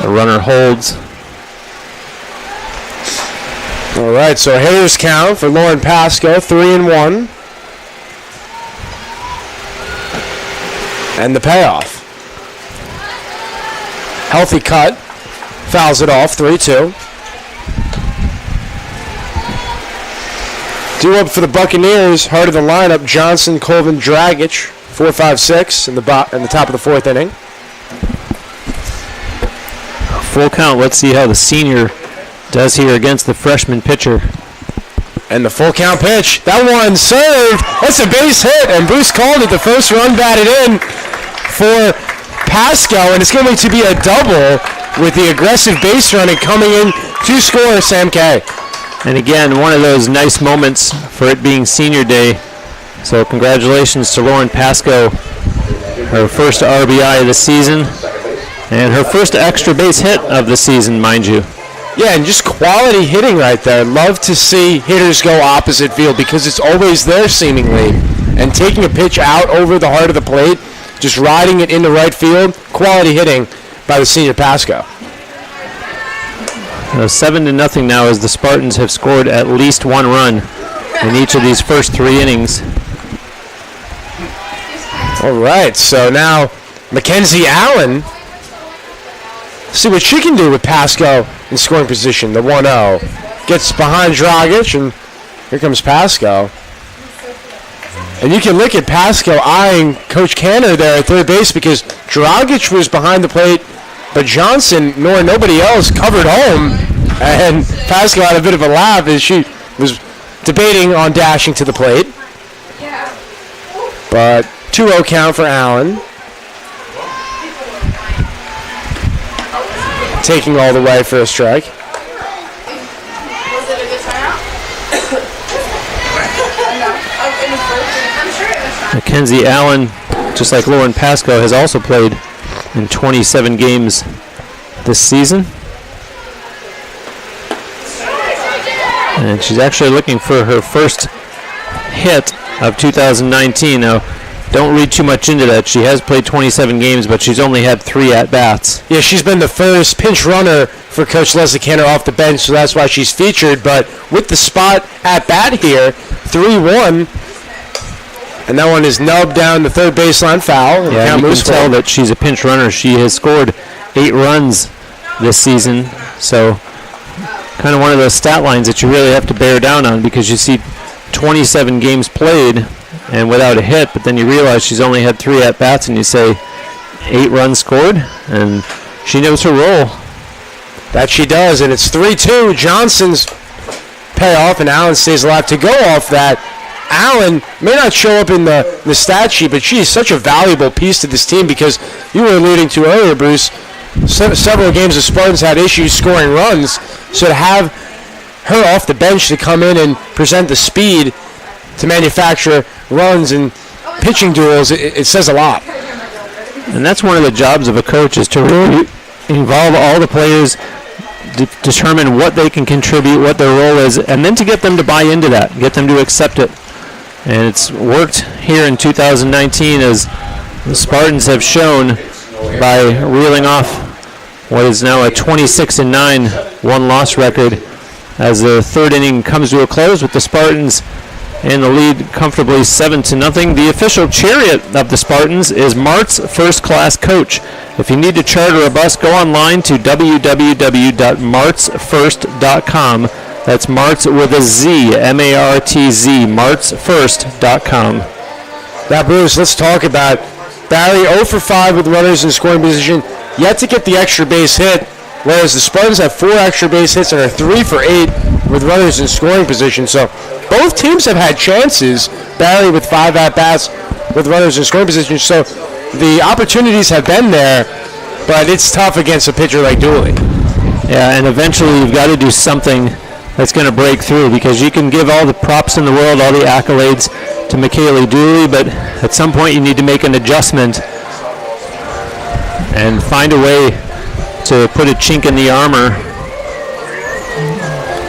The runner holds. All right, so hitters count for Lauren Pasco, 3-1. And the payoff. Healthy cut. Fouls it off, 3-2. Due up for the Buccaneers, heart of the lineup, Johnson, Colvin, Dragic, 4-5-6 in the top of the fourth inning. Full count. Let's see how the senior does here against the freshman pitcher. And the full count pitch. That one served. That's a base hit, and Bruce called it. The first run batted in for Pasco, and it's going to be a double with the aggressive base running coming in to score, Sam K. And again, one of those nice moments for it being senior day. So congratulations to Lauren Pasco, her first RBI of the season, and her first extra base hit of the season, mind you. Yeah, and just quality hitting right there. Love to see hitters go opposite field because it's always there seemingly. And taking a pitch out over the heart of the plate, just riding it into right field, quality hitting by the senior Pasco. 7-0 now as the Spartans have scored at least one run in each of these first three innings. All right, so now Mackenzie Allen. See what she can do with Pasco in scoring position. The 1-0. Gets behind Dragic, and here comes Pasco. And you can look at Pasco eyeing Coach Canner there at third base because Dragic was behind the plate, but Johnson nor nobody else covered home. And Pasco had a bit of a laugh as she was debating on dashing to the plate. But 2-0 count for Allen. Taking all the way for a strike. Mackenzie Allen, just like Lauren Pasco, has also played in 27 games this season. And she's actually looking for her first hit of 2019. Now, don't read too much into that. She has played 27 games, but she's only had 3 at-bats. Yeah, she's been the first pinch runner for Coach Leslie Canner off the bench, so that's why she's featured. But with the spot at-bat here, 3-1. And that one is nubbed down the third baseline foul. Yeah, you can tell that she's a pinch runner. She has scored 8 runs this season. So kind of one of those stat lines that you really have to bear down on because you see 27 games played and without a hit, but then you realize she's only had 3 at-bats and you say 8 runs scored, and she knows her role. That she does, and it's 3-2. Johnson's payoff, and Allen stays alive. To go off that, Allen may not show up in the stat sheet, but she is such a valuable piece to this team because you were alluding to earlier, Bruce, several games the Spartans had issues scoring runs, so to have her off the bench to come in and present the speed to manufacture runs and pitching duels, it says a lot. And that's one of the jobs of a coach is to really involve all the players, determine what they can contribute, what their role is, and then to get them to buy into that, get them to accept it. And it's worked here in 2019 as the Spartans have shown by reeling off what is now a 26-9 one-loss record as the third inning comes to a close with the Spartans in the lead comfortably 7-0. The official chariot of the Spartans is Mart's First Class Coach. If you need to charter a bus, go online to www.martsfirst.com. That's Mart's with a Z, M-A-R-T-Z, martsfirst.com. Now, Bruce, let's talk about Barry 0 for 5 with runners in scoring position. Yet to get the extra base hit whereas the Spartans have 4 extra base hits and are 3 for 8 with runners in scoring position. So both teams have had chances. Barry with 5 at-bats with runners in scoring position. So the opportunities have been there, but it's tough against a pitcher like Dooley. Yeah, and eventually you've got to do something that's going to break through, because you can give all the props in the world, all the accolades to Michaela Dooley, but at some point you need to make an adjustment and find a way to put a chink in the armor.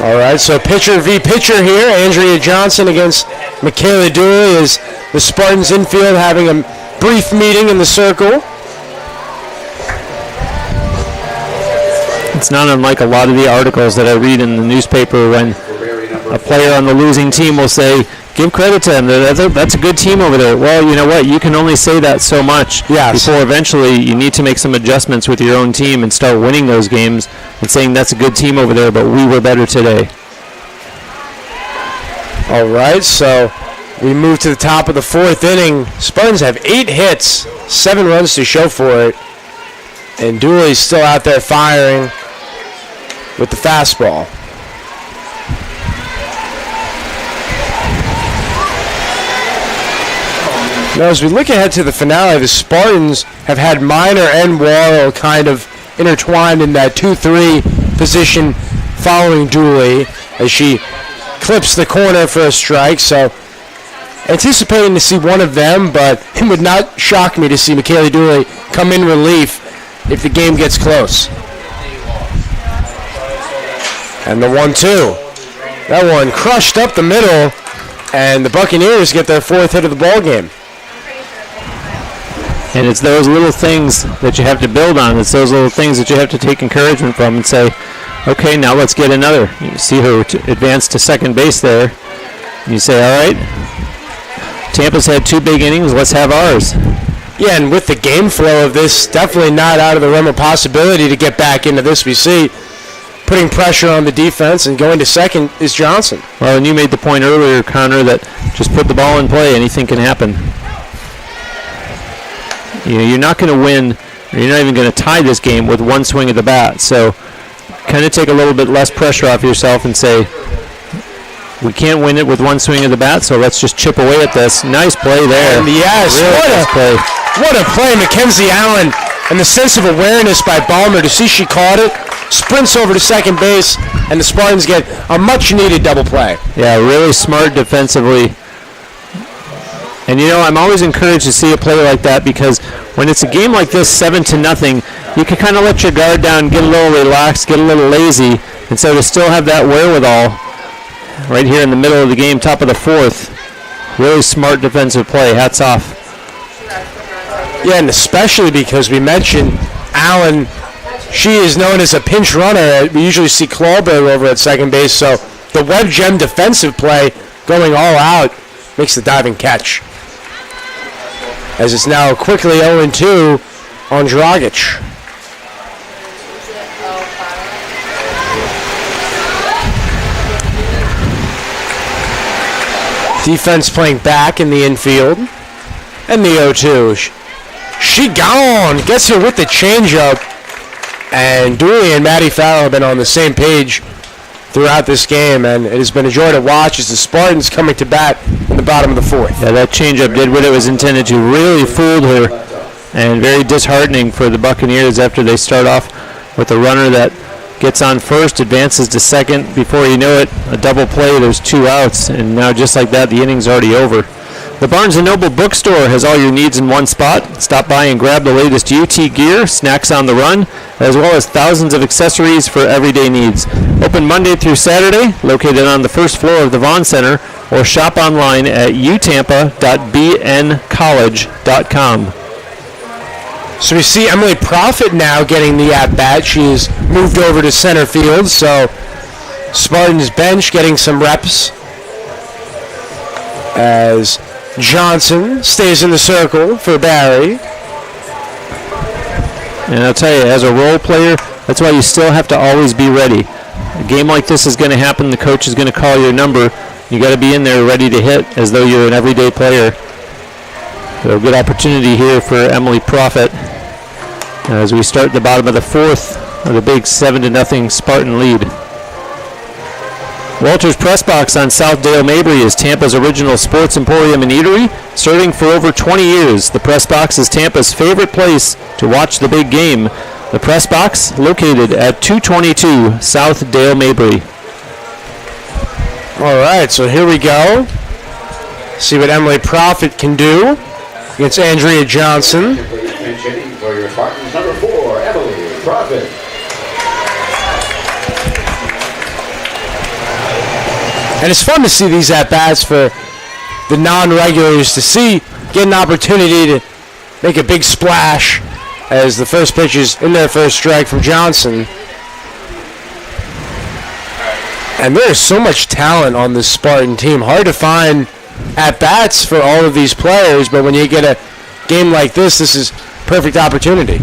All right, so pitcher v. pitcher here. Andrea Johnson against Michaela Dooley as the Spartans infield having a brief meeting in the circle. It's not unlike a lot of the articles that I read in the newspaper when a player on the losing team will say, give credit to them, that's a good team over there. Well, you know what, you can only say that so much before eventually you need to make some adjustments with your own team and start winning those games and saying that's a good team over there, but we were better today. All right, so we move to the top of the 4th inning. Spartans have 8 hits, 7 runs to show for it, and Dooley's still out there firing with the fastball. Now, as we look ahead to the finale, the Spartans have had Minor and Worrell kind of intertwined in that 2-3 position following Dooley as she clips the corner for a strike. So anticipating to see one of them, but it would not shock me to see Michaela Dooley come in relief if the game gets close. And the 1-2. That one crushed up the middle, and the Buccaneers get their 4th hit of the ball game. And it's those little things that you have to build on. It's those little things that you have to take encouragement from and say, okay, now let's get another. You see her advance to second base there. And you say, all right, Tampa's had 2 big innings, let's have ours. Yeah, and with the game flow of this, definitely not out of the realm of possibility to get back into this. We see putting pressure on the defense, and going to second is Johnson. Well, and you made the point earlier, Connor, that just put the ball in play, anything can happen. You know, you're not going to win, or you're not even going to tie this game with one swing of the bat. So kind of take a little bit less pressure off yourself and say, we can't win it with one swing of the bat, so let's just chip away at this. Nice play there. And yes, really what a play, Mackenzie Allen, and the sense of awareness by Balmer to see she caught it, sprints over to second base, and the Spartans get a much-needed double play. Yeah, really smart defensively. And, you know, I'm always encouraged to see a play like that, because when it's a game like this, 7-0, you can kind of let your guard down, get a little relaxed, get a little lazy, and so to still have that wherewithal right here in the middle of the game, top of the 4th, really smart defensive play. Hats off. Yeah, and especially because we mentioned Allen, she is known as a pinch runner. We usually see Clawberg over at second base, so the Web Gem defensive play going all out makes the diving catch. As it's now quickly 0-2 on Dragic. Defense playing back in the infield. And the 0-2. She gone. Gets here with the changeup. And Dooley and Maddie Farrell have been on the same page throughout this game, and it has been a joy to watch as the Spartans coming to bat in the bottom of the 4th. Yeah, that changeup did what it was intended to. Really fooled her, and very disheartening for the Buccaneers after they start off with a runner that gets on first, advances to second. Before you know it, a double play, there's 2 outs, and now just like that, the inning's already over. The Barnes & Noble bookstore has all your needs in one spot. Stop by and grab the latest UT gear, snacks on the run, as well as thousands of accessories for everyday needs. Open Monday through Saturday, located on the first floor of the Vaughn Center, or shop online at utampa.bncollege.com. So we see Emily Profit now getting the at-bat. She's moved over to center field, so Spartans bench getting some reps as Johnson stays in the circle for Barry. And I'll tell you, as a role player, that's why you still have to always be ready. A game like this is going to happen. The coach is going to call your number. You got to be in there ready to hit as though you're an everyday player. So a good opportunity here for Emily Profit as we start the bottom of the 4th. with a big 7-0 Spartan lead. Walter's Press Box on South Dale Mabry is Tampa's original sports emporium and eatery, serving for over 20 years. The Press Box is Tampa's favorite place to watch the big game. The Press Box, located at 222 South Dale Mabry. All right, so here we go. See what Emily Profit can do against Andrea Johnson. Pinch hitting for your Spartans, number 4, Emily Profit. And it's fun to see these at-bats for the non-regulars to get an opportunity to make a big splash as the first pitch is in their first strike from Johnson. And there is so much talent on this Spartan team. Hard to find at-bats for all of these players, but when you get a game like this is perfect opportunity.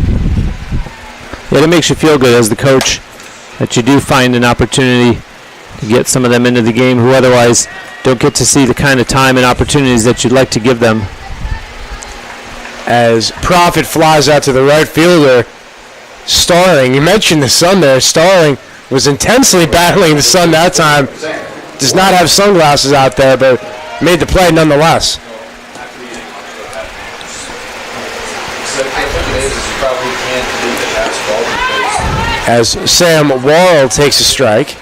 Yeah, it makes you feel good as the coach that you do find an opportunity to get some of them into the game who otherwise don't get to see the kind of time and opportunities that you'd like to give them. As Profit flies out to the right fielder, Starling. You mentioned the sun there. Starling was intensely battling the sun that time. Does not have sunglasses out there, but made the play nonetheless. As Sam Worrell takes a strike.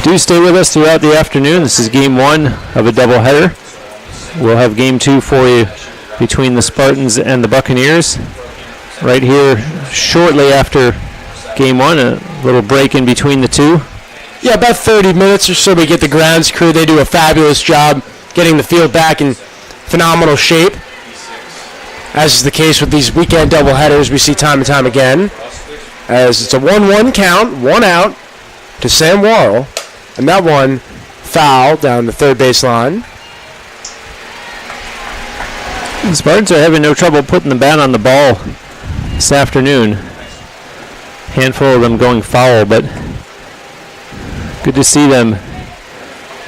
Do stay with us throughout the afternoon. This is game 1 of a doubleheader. We'll have game 2 for you between the Spartans and the Buccaneers. Right here, shortly after game 1, a little break in between the two. Yeah, about 30 minutes or so we get the grounds crew. They do a fabulous job getting the field back in phenomenal shape. As is the case with these weekend doubleheaders we see time and time again. As it's a 1-1 count, 1 out to Sam Worrell. And that one foul down the third base line. The Spartans are having no trouble putting the bat on the ball this afternoon. Handful of them going foul, but good to see them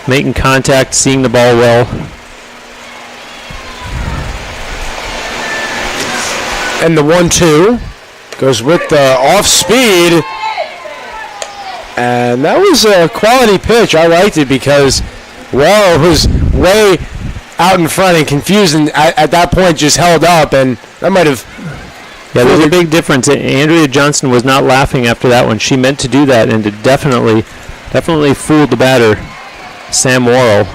making contact, seeing the ball well. And the 1-2 goes with the off speed. And that was a quality pitch. I liked it because Worrell was way out in front and confused, and at that point just held up, and that might have... Yeah, there's a big difference. Andrea Johnson was not laughing after that one. She meant to do that, and it definitely fooled the batter, Sam Worrell.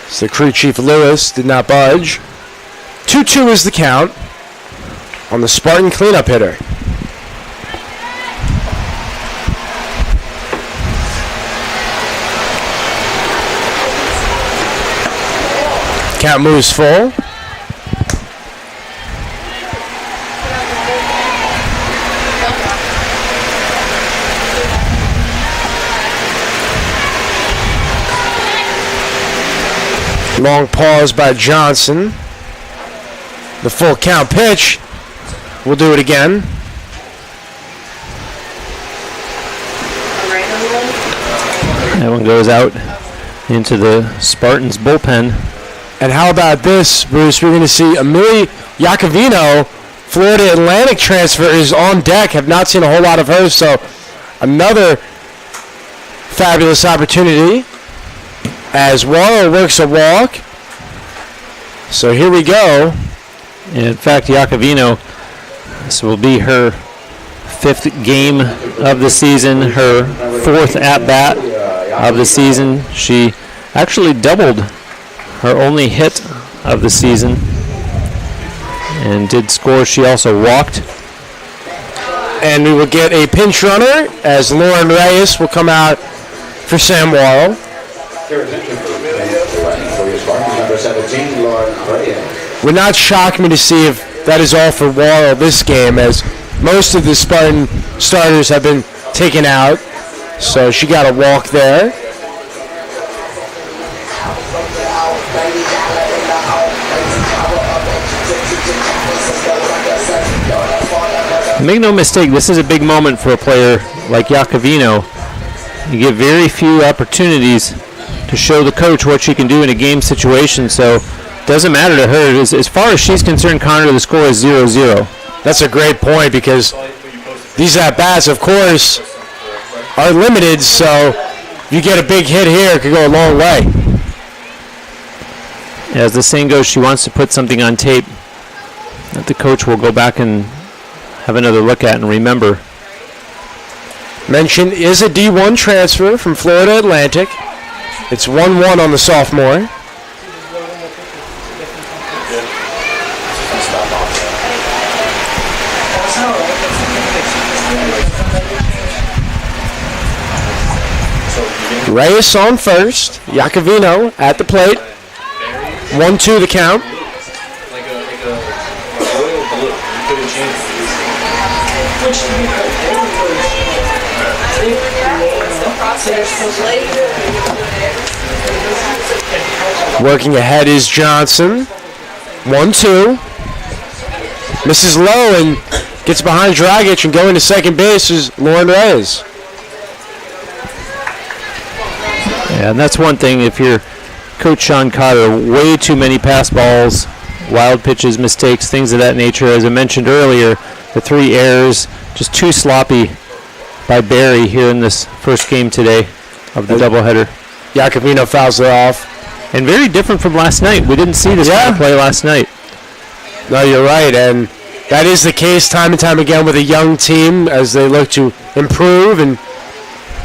So crew chief Lewis did not budge. 2-2 is the count on the Spartan cleanup hitter. Count moves full. Long pause by Johnson. The full count pitch. We'll do it again. That one goes out into the Spartans bullpen. And how about this, Bruce? We're going to see Amelia Iacovino, Florida Atlantic transfer, is on deck. Have not seen a whole lot of her, so another fabulous opportunity as Worrell works a walk. So here we go. And in fact, Iacovino, this will be her 5th game of the season, her 4th at-bat of the season. She actually doubled her only hit of the season and did score. She also walked. And we will get a pinch runner as Lauren Reyes will come out for Sam Worrell. Would not shock me to see if that is all for Worrell this game, as most of the Spartan starters have been taken out. So she got a walk there. Make no mistake, this is a big moment for a player like Iacovino. You get very few opportunities to show the coach what she can do in a game situation, so Doesn't matter to her. As far as she's concerned, Connor, the score is 0-0. That's a great point because these at-bats, of course, are limited, so if you get a big hit here, it could go a long way. As the saying goes, she wants to put something on tape that the coach will go back and have another look at and remember. Mention is a D1 transfer from Florida Atlantic. It's 1-1 on the sophomore. Reyes on first. Iacovino at the plate. 1-2 the count. Working ahead is Johnson. 1-2. Misses low and gets behind Dragic, and going to second base is Lauren Reyes. Yeah, and that's one thing. If you're Coach Sean Cotter, way too many pass balls, wild pitches, mistakes, things of that nature. As I mentioned earlier, the 3 errors, just too sloppy by Barry here in this first game today of the doubleheader. Iacovino fouls it off. And very different from last night. We didn't see this kind of play last night. No, you're right, and that is the case time and time again with a young team as they look to improve and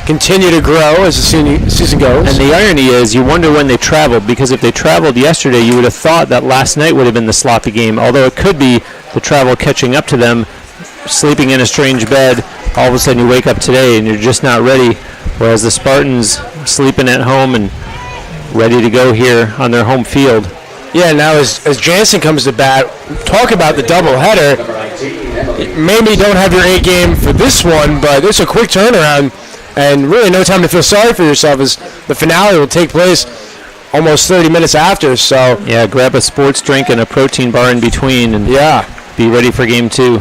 continue to grow as the season goes. And the irony is, you wonder when they traveled, because if they traveled yesterday, you would have thought that last night would have been the sloppy game, although it could be the travel catching up to them, sleeping in a strange bed. All of a sudden you wake up today and you're just not ready, whereas the Spartans sleeping at home and ready to go here on their home field. Yeah, now as Jansen comes to bat, talk about the doubleheader. Maybe don't have your A game for this one, but it's a quick turnaround and really no time to feel sorry for yourself as the finale will take place almost 30 minutes after. So yeah, grab a sports drink and a protein bar in between and be ready for game 2.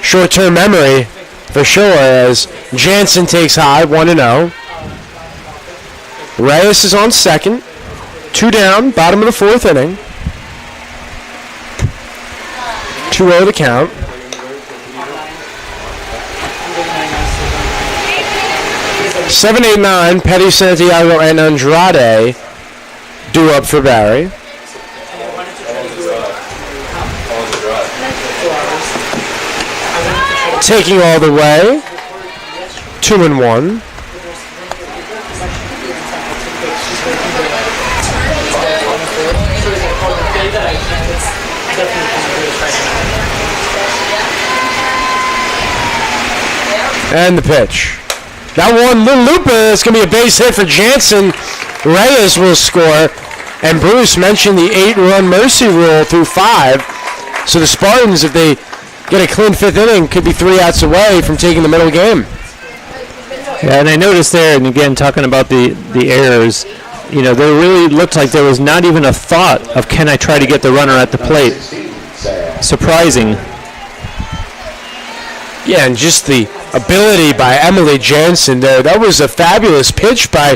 Short-term memory for sure as Jansen takes high, 1-0. Reyes is on second. 2 down, bottom of the 4th inning. 2-0 the count. Seven, 8, 9, Petty, Santiago, and Andrade due up for Barry. Taking all the way. 2-1. And the pitch. That one, little looper, it's going to be a base hit for Jansen. Reyes will score. And Bruce mentioned the 8-run mercy rule through 5. So the Spartans, if they get a clean 5th inning, could be 3 outs away from taking the middle game. Yeah, and I noticed there, and again, talking about the errors, you know, there really looked like there was not even a thought of can I try to get the runner at the plate. Surprising. Yeah, and just the ability by Emily Jansen there. That was a fabulous pitch by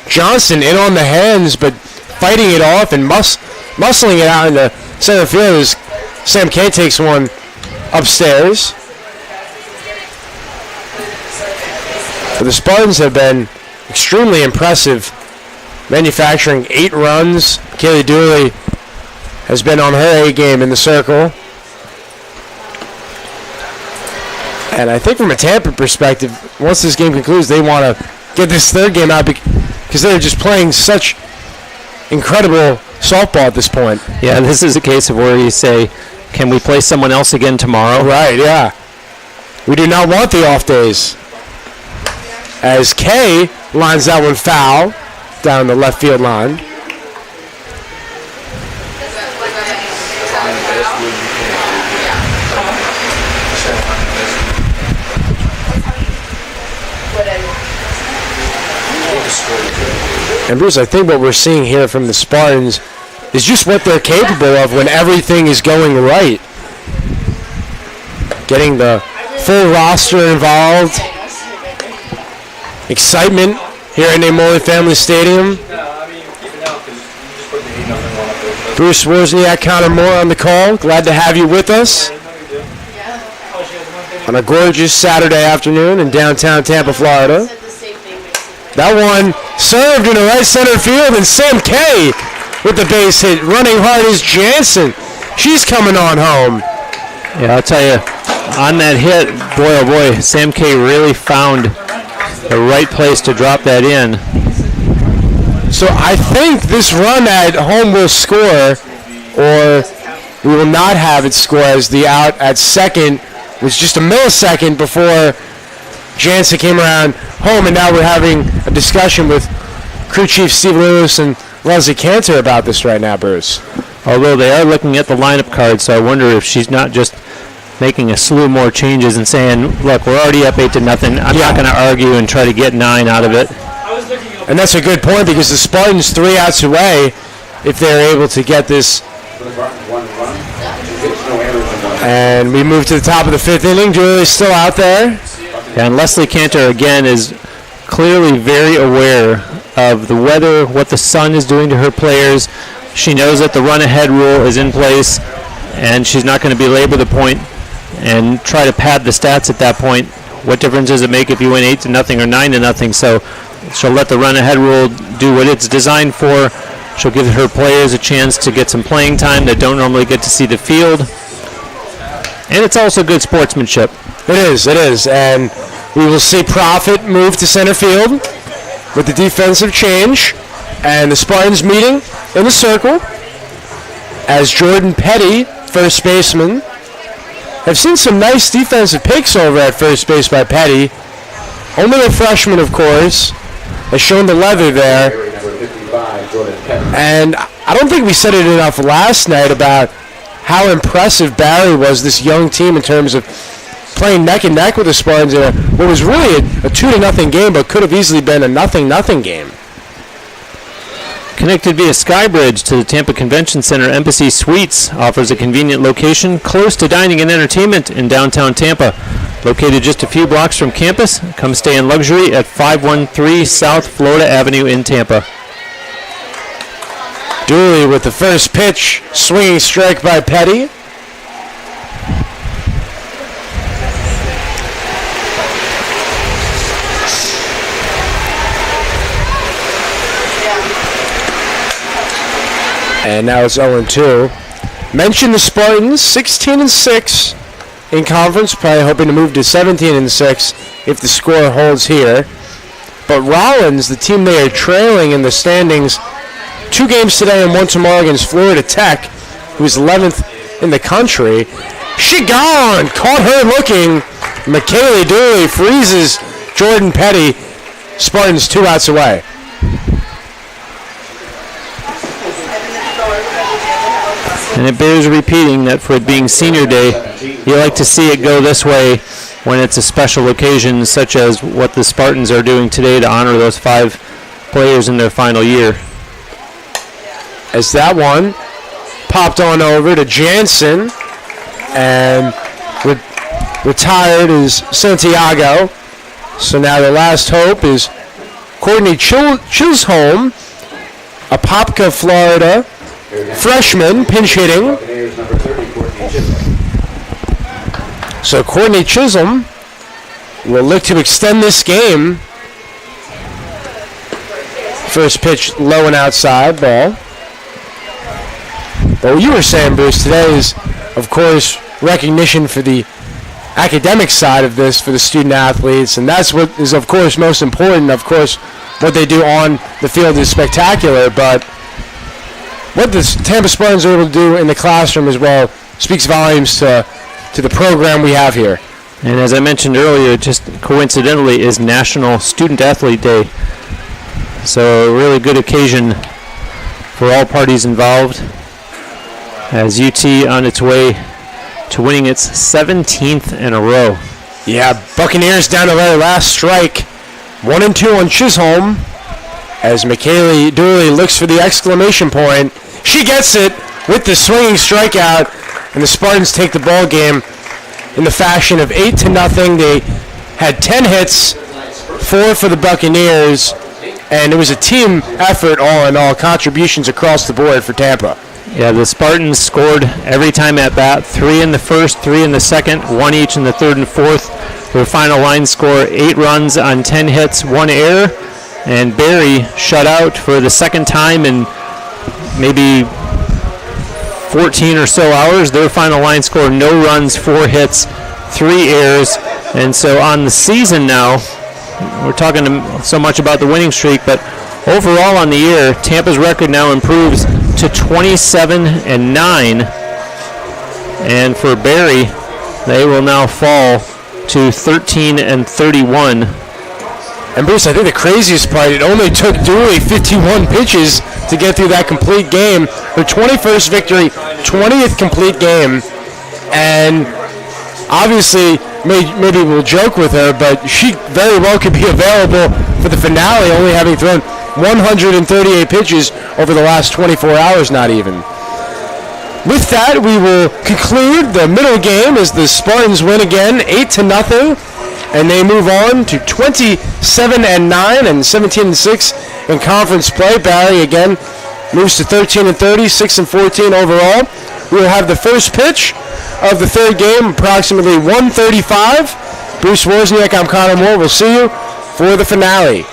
Johnson in on the hands, but fighting it off and muscling it out in the center field as Sam K takes one upstairs. But the Spartans have been extremely impressive, manufacturing 8 runs. Kaylee Dooley has been on her A game in the circle. And I think from a Tampa perspective, once this game concludes, they want to get this 3rd game out because they're just playing such incredible softball at this point. Yeah, this is a case of where you say, can we play someone else again tomorrow? Right, yeah. We do not want the off days. As Kay lines that one foul down the left field line. And Bruce, I think what we're seeing here from the Spartans is just what they're capable of when everything is going right. Getting the full roster involved. Excitement here at Namoli Family Stadium. Bruce Wozniak, Connor Moore on the call. Glad to have you with us on a gorgeous Saturday afternoon in downtown Tampa, Florida. That one served into right center field, and Sam Kay with the base hit. Running hard is Jansen. She's coming on home. Yeah, I'll tell you, on that hit, boy, oh boy, Sam Kay really found the right place to drop that in. So I think this run at home will score, or we will not have it score, as the out at second was just a millisecond before Jansen came around home, and now we're having a discussion with crew chief Steve Lewis and Leslie Cantor about this right now, Bruce. Although they are looking at the lineup card, so I wonder if she's not just making a slew more changes and saying, look, we're already up 8-0. I'm not going to argue and try to get 9 out of it. And that's a good point, because the Spartans 3 outs away if they're able to get this. And we move to the top of the 5th inning. Julie's still out there. And Leslie Cantor, again, is clearly very aware of the weather, what the sun is doing to her players. She knows that the run-ahead rule is in place, and she's not going to belabor the point and try to pad the stats at that point. What difference does it make if you win 8-0 or 9-0? So she'll let the run-ahead rule do what it's designed for. She'll give her players a chance to get some playing time that don't normally get to see the field. And it's also good sportsmanship. It is. And we will see Profit move to center field with the defensive change. And the Spartans meeting in the circle as Jordan Petty, first baseman. I've seen some nice defensive picks over at first base by Petty. Only a freshman, of course, has shown the leather there. And I don't think we said it enough last night about how impressive Barry was, this young team, in terms of playing neck and neck with the Spartans in what was really a 2-0 game, but could have easily been a 0-0 game. Connected via Skybridge to the Tampa Convention Center, Embassy Suites offers a convenient location close to dining and entertainment in downtown Tampa. Located just a few blocks from campus, come stay in luxury at 513 South Florida Avenue in Tampa. Dooley with the first pitch, swinging strike by Petty. And now it's 0-2. Mention the Spartans, 16-6 in conference, probably hoping to move to 17-6 if the score holds here. But Rollins, the team they are trailing in the standings, 2 games today and 1 tomorrow against Florida Tech, who's 11th in the country. She gone! Caught her looking. McKaylee Dooley freezes Jordan Petty. Spartans 2 outs away. And it bears repeating that for it being senior day, you like to see it go this way when it's a special occasion, such as what the Spartans are doing today to honor those 5 players in their final year. As that one popped on over to Jansen, and retired is Santiago. So now the last hope is Courtney Chisholm, Apopka, Florida freshman, pinch hitting. So Courtney Chisholm will look to extend this game. First pitch low and outside, ball. But what you were saying, Bruce, today is, of course, recognition for the academic side of this for the student athletes, and that's what is, of course, most important. Of course, what they do on the field is spectacular, but what the Tampa Spartans are able to do in the classroom as well speaks volumes to the program we have here. And as I mentioned earlier, just coincidentally is National Student Athlete Day. So a really good occasion for all parties involved, as UT on its way to winning its 17th in a row. Yeah, Buccaneers down to their last strike. 1-2 on Chisholm, as McKaylee Dooley looks for the exclamation point. She gets it with the swinging strikeout, and the Spartans take the ball game in the fashion of 8-0. They had 10 hits, 4 for the Buccaneers, and it was a team effort all in all, contributions across the board for Tampa. Yeah, the Spartans scored every time at bat. 3 in the first, 3 in the second, 1 each in the third and fourth. Their final line score, 8 runs on 10 hits, 1 error. And Barry shut out for the second time in maybe 14 or so hours. Their final line score, no runs, 4 hits, 3 errors. And so on the season now, we're talking so much about the winning streak, but overall on the year, Tampa's record now improves to 27-9. And for Barry, they will now fall to 13-31. And Bruce, I think the craziest part, it only took Dooley 51 pitches to get through that complete game. Her 21st victory, 20th complete game. And obviously, maybe we'll joke with her, but she very well could be available for the finale, only having thrown 138 pitches over the last 24 hours, not even. With that, we will conclude the middle game as the Spartans win again, 8-0. And they move on to 27-9 and 17-6 in conference play. Barry again moves to 13-30, 6-14 overall. We will have the first pitch of the third game, approximately 1:35. Bruce Wozniak, I'm Connor Moore. We'll see you for the finale.